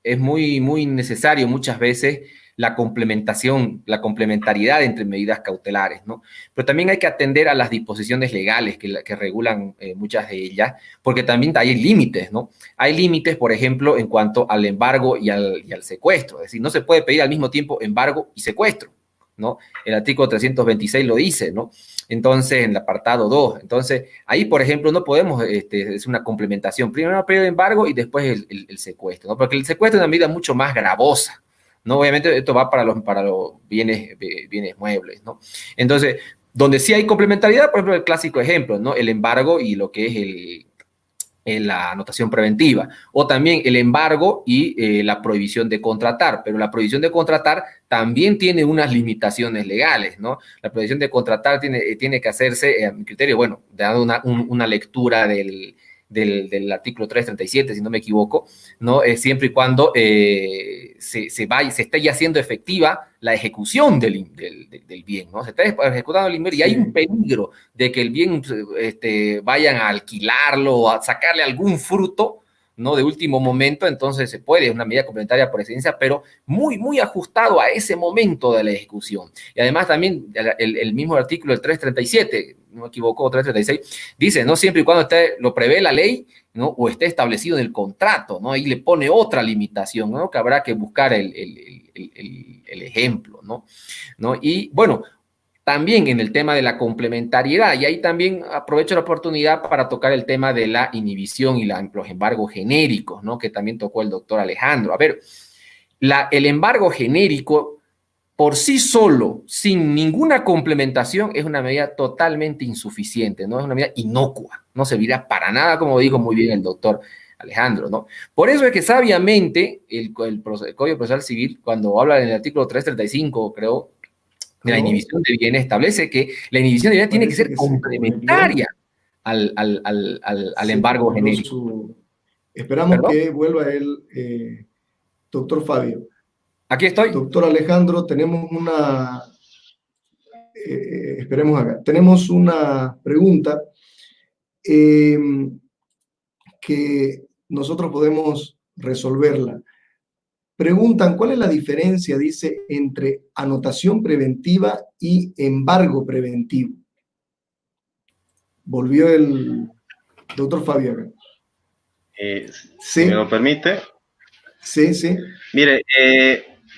es muy, muy necesario muchas veces la complementación, la complementariedad entre medidas cautelares, ¿no? Pero también hay que atender a las disposiciones legales que regulan muchas de ellas, porque también hay límites, ¿no? Hay límites, por ejemplo, en cuanto al embargo y al secuestro. Es decir, no se puede pedir al mismo tiempo embargo y secuestro, ¿no? El artículo 326 lo dice, ¿no? Entonces, en el apartado 2. Entonces, ahí, por ejemplo, no podemos, es una complementación. Primero el embargo y después el secuestro, ¿no? Porque el secuestro es una medida mucho más gravosa, ¿no? Obviamente, esto va para los bienes muebles, ¿no? Entonces, donde sí hay complementariedad, por ejemplo, el clásico ejemplo, ¿no? El embargo y lo que es la anotación preventiva, o también el embargo y la prohibición de contratar, pero la prohibición de contratar también tiene unas limitaciones legales, ¿no? La prohibición de contratar tiene que hacerse, a mi criterio, bueno, dando una lectura del artículo 337, si no me equivoco, ¿no? Siempre y cuando se esté ya haciendo efectiva la ejecución del bien, ¿no? Se está ejecutando el bien y hay un peligro de que el bien vayan a alquilarlo o a sacarle algún fruto, ¿no? De último momento, entonces se puede, es una medida complementaria por excelencia, pero muy, muy ajustado a ese momento de la ejecución. Y además también el mismo artículo, el 337, no me equivoco, 336, dice, ¿no? Siempre y cuando lo prevé la ley, ¿no? O esté establecido en el contrato, ¿no? Ahí le pone otra limitación, ¿no? Que habrá que buscar el ejemplo, ¿no? Y bueno, también en el tema de la complementariedad, y ahí también aprovecho la oportunidad para tocar el tema de la inhibición y los embargos genéricos, ¿no? Que también tocó el doctor Alejandro. A ver, el embargo genérico por sí solo, sin ninguna complementación, es una medida totalmente insuficiente, ¿no? Es una medida inocua, no servirá para nada, como dijo muy bien el doctor Alejandro, ¿no? Por eso es que sabiamente el Código Procesal Civil, cuando habla en el artículo 335, creo, de la inhibición de bienes, establece que la inhibición de bienes tiene que ser complementaria al embargo genérico. Esperamos que vuelva el doctor Fabio. Aquí estoy. Doctor Alejandro, tenemos esperemos acá, tenemos una pregunta que nosotros podemos resolverla. Preguntan, ¿cuál es la diferencia, dice, entre anotación preventiva y embargo preventivo? Volvió el doctor Fabio acá. Si me lo permite. Sí, sí. Mire,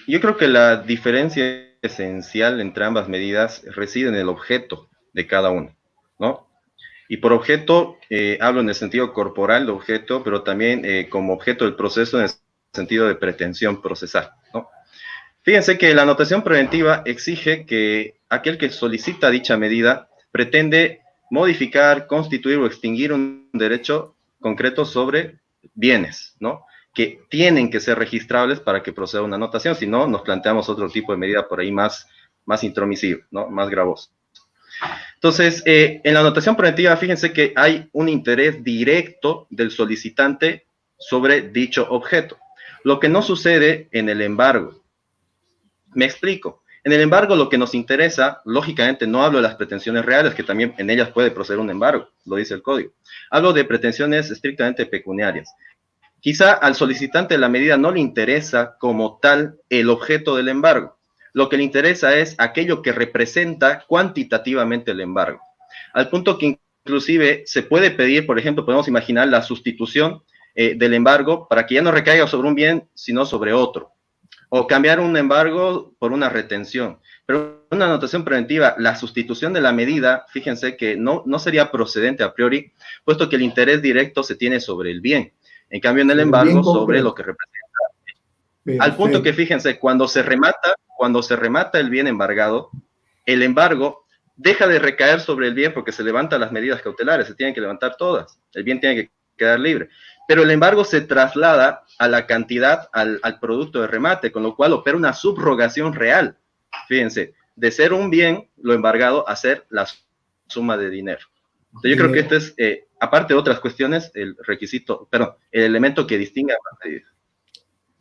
yo creo que la diferencia esencial entre ambas medidas reside en el objeto de cada una, ¿no? Y por objeto, hablo en el sentido corporal de objeto, pero también como objeto del proceso en el sentido de pretensión procesal, ¿no? Fíjense que la anotación preventiva exige que aquel que solicita dicha medida pretende modificar, constituir o extinguir un derecho concreto sobre bienes, ¿no? Que tienen que ser registrables para que proceda una anotación, si no, nos planteamos otro tipo de medida por ahí más intromisivo, ¿no? Más gravoso. Entonces, en la anotación preventiva, fíjense que hay un interés directo del solicitante sobre dicho objeto, lo que no sucede en el embargo. Me explico. En el embargo, lo que nos interesa, lógicamente, no hablo de las pretensiones reales, que también en ellas puede proceder un embargo, lo dice el código. Hablo de pretensiones estrictamente pecuniarias. Quizá al solicitante de la medida no le interesa como tal el objeto del embargo. Lo que le interesa es aquello que representa cuantitativamente el embargo. Al punto que inclusive se puede pedir, por ejemplo, podemos imaginar la sustitución del embargo para que ya no recaiga sobre un bien, sino sobre otro. O cambiar un embargo por una retención. Pero una anotación preventiva, la sustitución de la medida, fíjense que no sería procedente a priori, puesto que el interés directo se tiene sobre el bien. En cambio, en el embargo, sobre lo que representa. Perfecto. Al punto que, fíjense, cuando se remata el bien embargado, el embargo deja de recaer sobre el bien porque se levantan las medidas cautelares, se tienen que levantar todas, el bien tiene que quedar libre. Pero el embargo se traslada a la cantidad, al producto de remate, con lo cual opera una subrogación real. Fíjense, de ser un bien, lo embargado, a ser la suma de dinero. Entonces, yo creo que este es, aparte de otras cuestiones, el elemento que distingue a las medidas.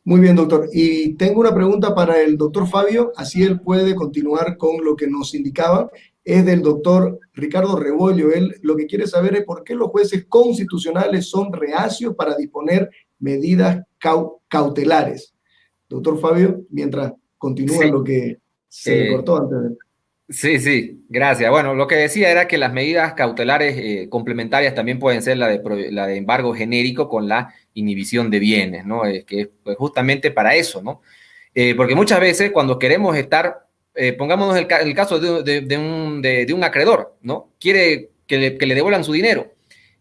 Muy bien, doctor. Y tengo una pregunta para el doctor Fabio, así él puede continuar con lo que nos indicaba. Es del doctor Ricardo Rebollo. Él lo que quiere saber es por qué los jueces constitucionales son reacios para disponer medidas cautelares. Doctor Fabio, mientras continúa Sí. lo que se le cortó antes de... Sí, sí, gracias. Bueno, lo que decía era que las medidas cautelares complementarias también pueden ser la de embargo genérico con la inhibición de bienes, ¿no? Que es pues, justamente para eso, ¿no? Porque muchas veces cuando queremos estar, pongámonos el caso de un acreedor, ¿no? Quiere que le devuelvan su dinero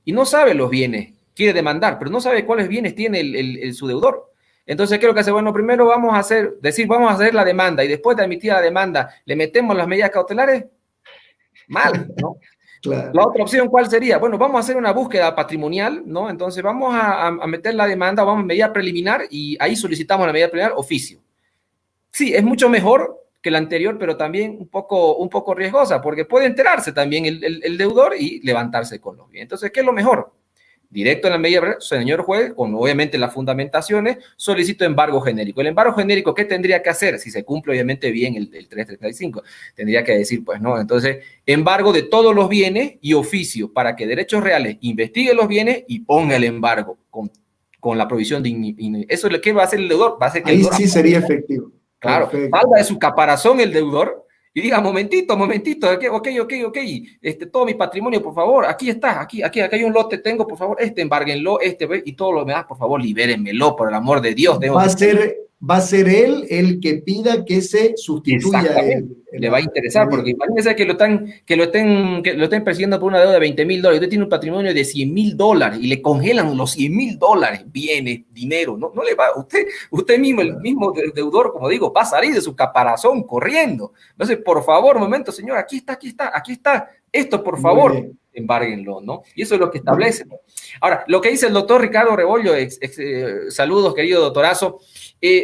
y no sabe los bienes, quiere demandar, pero no sabe cuáles bienes tiene su deudor. Entonces, ¿qué es lo que hace? Bueno, primero vamos a hacer la demanda y después de admitir la demanda, ¿le metemos las medidas cautelares? Mal, ¿no? Claro. La otra opción, ¿cuál sería? Bueno, vamos a hacer una búsqueda patrimonial, ¿no? Entonces vamos a meter la demanda, vamos a medida preliminar y ahí solicitamos la medida preliminar oficio. Sí, es mucho mejor que la anterior, pero también un poco riesgosa, porque puede enterarse también el deudor y levantarse con los bienes. Entonces, ¿qué es lo mejor? Directo en la medida, señor juez, con obviamente las fundamentaciones, solicito embargo genérico. El embargo genérico, ¿qué tendría que hacer? Si se cumple obviamente bien el 335, tendría que decir, pues no, entonces, embargo de todos los bienes y oficio para que Derechos Reales investigue los bienes y ponga el embargo con la provisión de... Eso es lo que va a hacer el deudor, va a hacer que Ahí el deudor... sí sería efectivo. Claro, Perfecto. salga de su caparazón el deudor y diga, momentito, ok, todo mi patrimonio, por favor, aquí está, aquí hay un lote, tengo, por favor, embárguenlo, y todo lo demás, por favor, libérenmelo, por el amor de Dios. Va a ser él el que pida que se sustituya le va a interesar, porque imagínense que lo estén persiguiendo por una deuda de $20,000, usted tiene un patrimonio de $100,000 y le congelan los $100,000, bienes, dinero, no le va, usted mismo, el mismo deudor, como digo, va a salir de su caparazón corriendo. Entonces, por favor, momento, señor, aquí está, esto, por favor, embárguenlo, ¿no? Y eso es lo que establece. Ahora, lo que dice el doctor Ricardo Rebollo, saludos, querido doctorazo,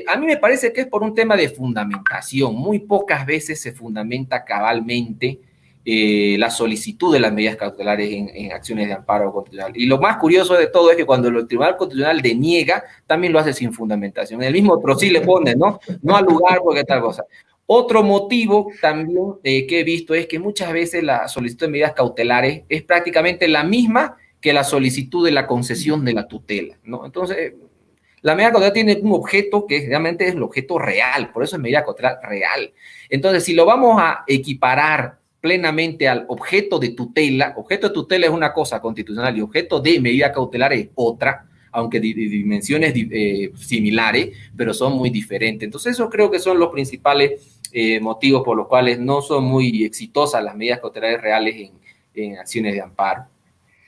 a mí me parece que es por un tema de fundamentación. Muy pocas veces se fundamenta cabalmente la solicitud de las medidas cautelares en acciones de amparo constitucional. Y lo más curioso de todo es que cuando el Tribunal Constitucional deniega, también lo hace sin fundamentación. En el mismo trocil le pone, ¿no? No al lugar porque tal cosa. Otro motivo también que he visto es que muchas veces la solicitud de medidas cautelares es prácticamente la misma que la solicitud de la concesión de la tutela, ¿no? Entonces, la medida cautelar tiene un objeto que realmente es el objeto real, por eso es medida cautelar real. Entonces, si lo vamos a equiparar plenamente al objeto de tutela es una cosa constitucional y objeto de medida cautelar es otra, aunque de dimensiones similares, pero son muy diferentes. Entonces, eso creo que son los principales motivos por los cuales no son muy exitosas las medidas cautelares reales en acciones de amparo.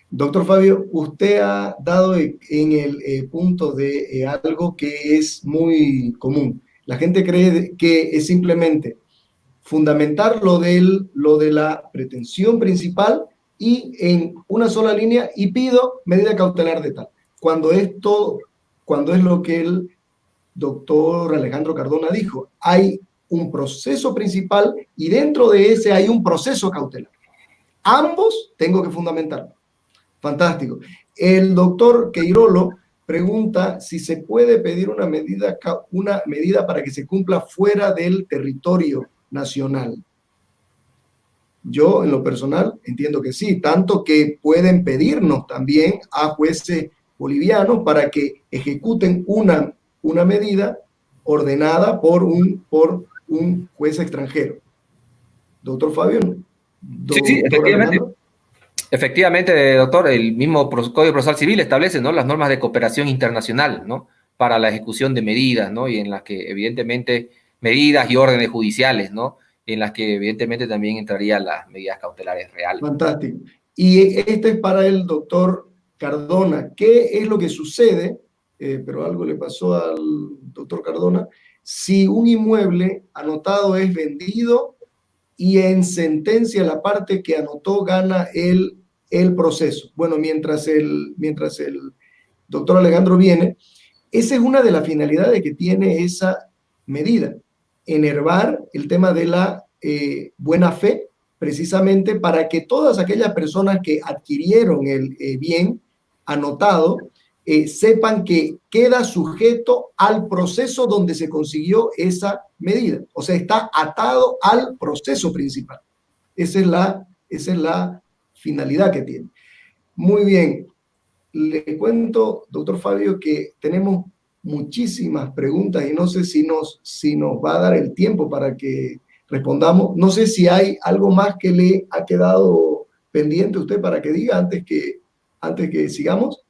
Doctor Fabio, usted ha dado en el punto de algo que es muy común. La gente cree que es simplemente fundamentar lo de la pretensión principal y en una sola línea y pido medida cautelar de tal. Cuando es lo que el doctor Alejandro Cardona dijo, hay un proceso principal y dentro de ese hay un proceso cautelar. Ambos tengo que fundamentar. Fantástico. El doctor Queirolo pregunta si se puede pedir una medida para que se cumpla fuera del territorio nacional. Yo, en lo personal, entiendo que sí, tanto que pueden pedirnos también a jueces bolivianos para que ejecuten una medida ordenada por un juez extranjero. Doctor Fabio. Sí, efectivamente. Efectivamente, doctor, el mismo Código Procesal Civil establece, ¿no?, las normas de cooperación internacional, ¿no?, para la ejecución de medidas, ¿no?, y en las que evidentemente medidas y órdenes judiciales, ¿no?, en las que evidentemente también entrarían las medidas cautelares reales. Fantástico. Y este es para el doctor Cardona. ¿Qué es lo que sucede? Pero algo le pasó al doctor Cardona. Si un inmueble anotado es vendido y en sentencia la parte que anotó gana el proceso. Bueno, mientras el doctor Alejandro viene, esa es una de las finalidades que tiene esa medida, enervar el tema de la buena fe, precisamente para que todas aquellas personas que adquirieron el bien anotado sepan que queda sujeto al proceso donde se consiguió esa medida. O sea, está atado al proceso principal. Esa es la finalidad que tiene. Muy bien. Le cuento, doctor Fabio, que tenemos muchísimas preguntas y no sé si nos va a dar el tiempo para que respondamos. No sé si hay algo más que le ha quedado pendiente a usted para que diga antes que sigamos,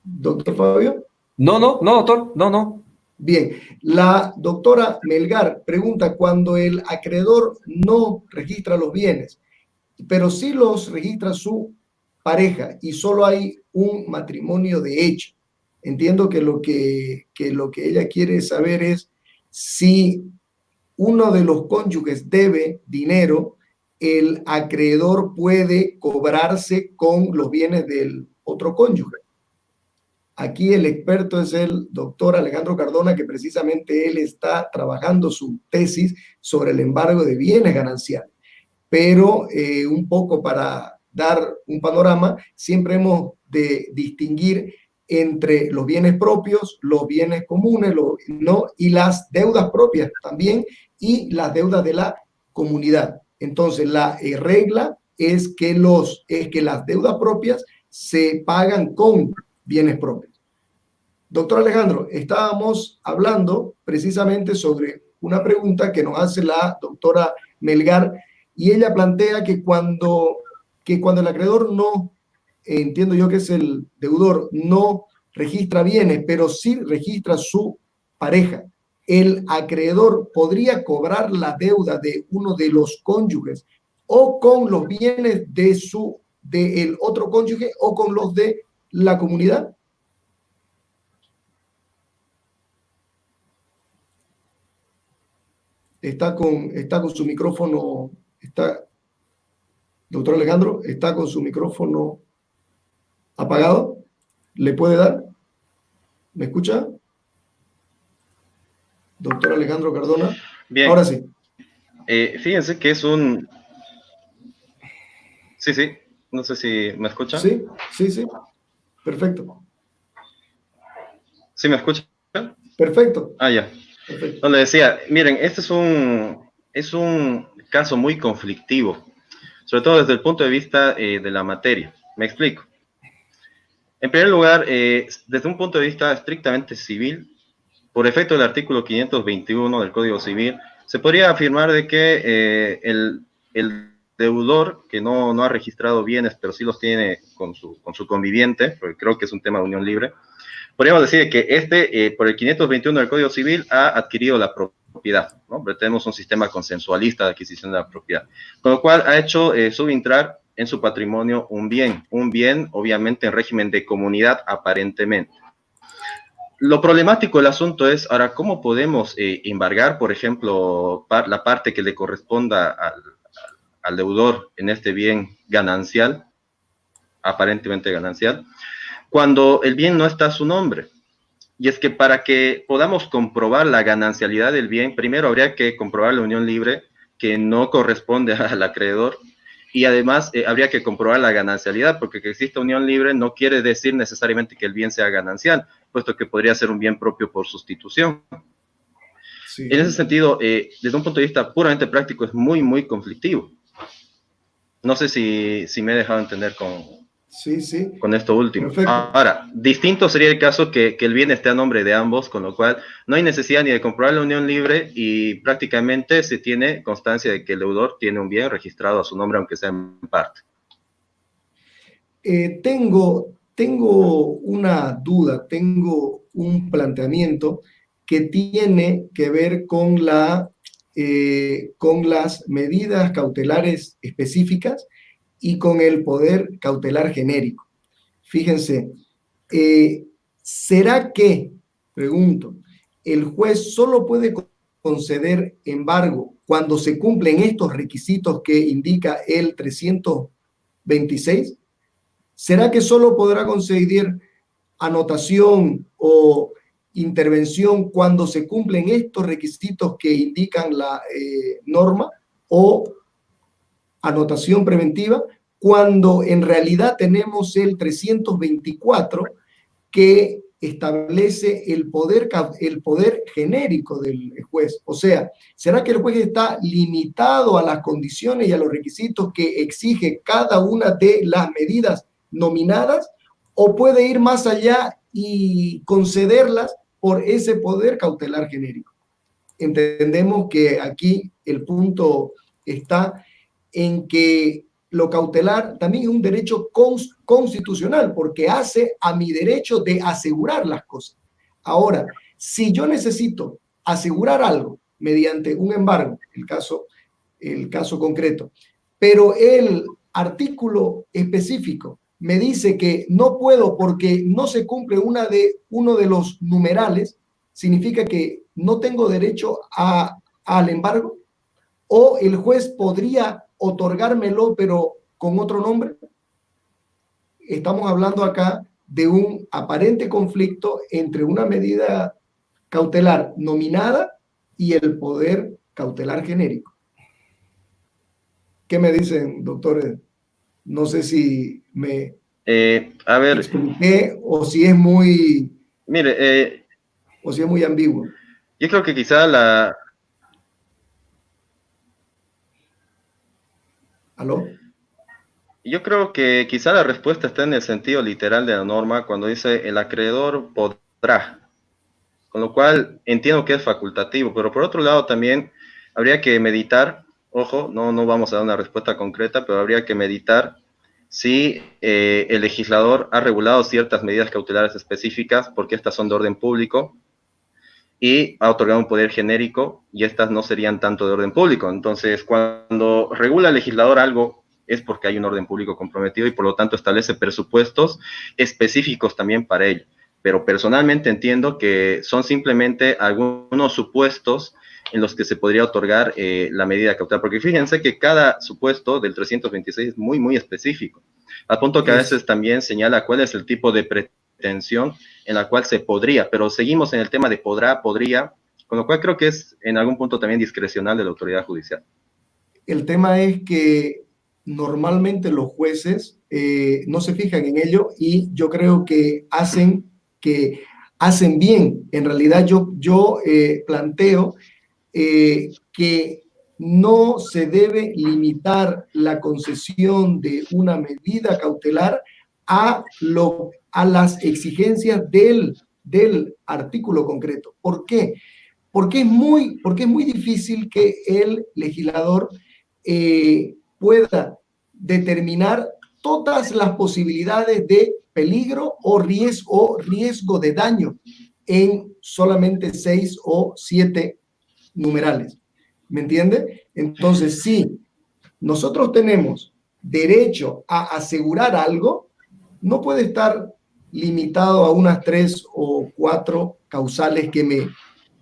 doctor Fabio. No, doctor, no. Bien, la doctora Melgar pregunta, cuando el acreedor no registra los bienes, pero sí los registra su pareja y solo hay un matrimonio de hecho. Entiendo que lo que ella quiere saber es si uno de los cónyuges debe dinero, el acreedor puede cobrarse con los bienes del otro cónyuge. Aquí el experto es el doctor Alejandro Cardona, que precisamente él está trabajando su tesis sobre el embargo de bienes gananciales. Pero un poco para dar un panorama, siempre hemos de distinguir entre los bienes propios, los bienes comunes, ¿no? Y las deudas propias también, y las deudas de la comunidad. Entonces, la regla es que las deudas propias se pagan con bienes propios. Doctor Alejandro, estábamos hablando precisamente sobre una pregunta que nos hace la doctora Melgar, y ella plantea que cuando el acreedor no, entiendo yo que es el deudor, no registra bienes, pero sí registra su pareja, el acreedor podría cobrar la deuda de uno de los cónyuges o con los bienes del otro cónyuge o con los de la comunidad. Está con su micrófono, doctor Alejandro, está con su micrófono apagado. ¿Le puede dar? ¿Me escucha? Doctor Alejandro Cardona. Bien. Ahora sí. Fíjense que es un... Sí, no sé si me escuchan. Sí, perfecto. ¿Sí me escuchan? Perfecto. Ya. Perfecto. No, le decía, miren, este es un caso muy conflictivo, sobre todo desde el punto de vista de la materia. Me explico. En primer lugar, desde un punto de vista estrictamente civil, por efecto del artículo 521 del Código Civil, se podría afirmar de que el deudor que no ha registrado bienes, pero sí los tiene con su conviviente, porque creo que es un tema de unión libre, podríamos decir que por el 521 del Código Civil ha adquirido la propiedad, ¿no? Pero tenemos un sistema consensualista de adquisición de la propiedad, con lo cual ha hecho subintrar en su patrimonio un bien obviamente en régimen de comunidad aparentemente. Lo problemático del asunto es, ahora, ¿cómo podemos embargar, por ejemplo, la parte que le corresponda al deudor en este bien ganancial, aparentemente ganancial, cuando el bien no está a su nombre? Y es que para que podamos comprobar la ganancialidad del bien, primero habría que comprobar la unión libre que no corresponde al acreedor, y además habría que comprobar la ganancialidad, porque que exista unión libre no quiere decir necesariamente que el bien sea ganancial, puesto que podría ser un bien propio por sustitución. Sí. En ese sentido, desde un punto de vista puramente práctico, es muy, muy conflictivo. No sé si me he dejado entender con esto último. Perfecto. Ahora, distinto sería el caso que el bien esté a nombre de ambos, con lo cual no hay necesidad ni de comprobar la unión libre y prácticamente se tiene constancia de que el deudor tiene un bien registrado a su nombre, aunque sea en parte. Tengo una duda, tengo un planteamiento que tiene que ver con las medidas cautelares específicas y con el poder cautelar genérico. Fíjense, ¿será que, pregunto, el juez solo puede conceder embargo cuando se cumplen estos requisitos que indica el 326? ¿Será que solo podrá conceder anotación o intervención cuando se cumplen estos requisitos que indican la norma, o anotación preventiva, cuando en realidad tenemos el 324 que establece el poder genérico del juez? O sea, ¿será que el juez está limitado a las condiciones y a los requisitos que exige cada una de las medidas nominadas, o puede ir más allá y concederlas por ese poder cautelar genérico. Entendemos que aquí el punto está en que lo cautelar también es un derecho constitucional, porque hace a mi derecho de asegurar las cosas. Ahora, si yo necesito asegurar algo mediante un embargo, el caso concreto, pero el artículo específico me dice que no puedo porque no se cumple uno de los numerales, significa que no tengo derecho al embargo, o el juez podría otorgármelo pero con otro nombre. Estamos hablando acá de un aparente conflicto entre una medida cautelar nominada y el poder cautelar genérico. ¿Qué me dicen, doctores? No sé si me a ver, expliqué o si es muy, mire, o si es muy ambiguo. yo creo que quizá ¿Aló? yo creo que quizá la respuesta está en el sentido literal de la norma cuando dice el acreedor podrá, con lo cual entiendo que es facultativo, pero por otro lado también habría que meditar, ojo, no vamos a dar una respuesta concreta, pero habría que meditar si el legislador ha regulado ciertas medidas cautelares específicas, porque estas son de orden público, y ha otorgado un poder genérico, y estas no serían tanto de orden público. Entonces, cuando regula el legislador algo, es porque hay un orden público comprometido y por lo tanto establece presupuestos específicos también para ello. Pero personalmente entiendo que son simplemente algunos supuestos en los que se podría otorgar la medida cautelar, porque fíjense que cada supuesto del 326 es muy específico, al punto que a veces también señala cuál es el tipo de pretensión en la cual se podría, pero seguimos en el tema de podría, con lo cual creo que es en algún punto también discrecional de la autoridad judicial. El tema es que normalmente los jueces no se fijan en ello y yo creo que hacen bien. En realidad yo planteo que no se debe limitar la concesión de una medida cautelar a las exigencias del artículo concreto. ¿Por qué? Porque es muy difícil que el legislador pueda determinar todas las posibilidades de peligro o riesgo de daño en solamente 6 o 7 numerales. ¿Me entiende? Entonces, si nosotros tenemos derecho a asegurar algo, no puede estar limitado a unas 3 o 4 causales que me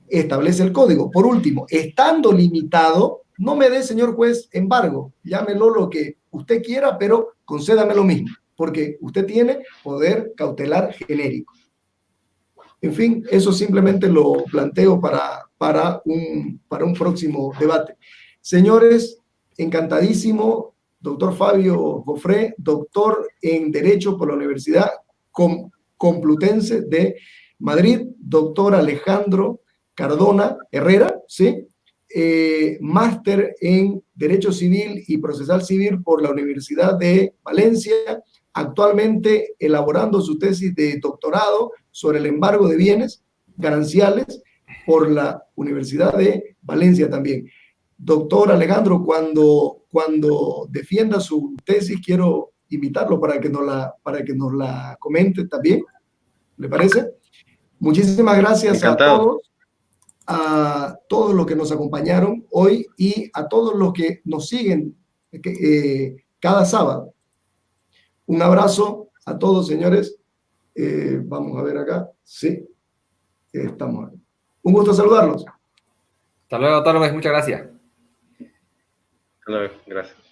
establece el código. Por último, estando limitado, no me dé, señor juez, embargo, llámelo lo que usted quiera, pero concédame lo mismo, porque usted tiene poder cautelar genérico. En fin, eso simplemente lo planteo para un próximo debate. Señores, encantadísimo, doctor Fabio Gofré, doctor en Derecho por la Universidad Complutense de Madrid, doctor Alejandro Cardona Herrera, ¿sí? Máster en Derecho Civil y Procesal Civil por la Universidad de Valencia, actualmente elaborando su tesis de doctorado sobre el embargo de bienes gananciales por la Universidad de Valencia también. Doctor Alejandro, cuando defienda su tesis, quiero invitarlo para que nos la comente también. ¿Le parece? Muchísimas gracias. Encantado. A todos los que nos acompañaron hoy y a todos los que nos siguen cada sábado. Un abrazo a todos, señores. Vamos a ver acá. Sí, estamos. Un gusto saludarlos. Hasta luego, doctor López. Muchas gracias. Hasta luego. Gracias.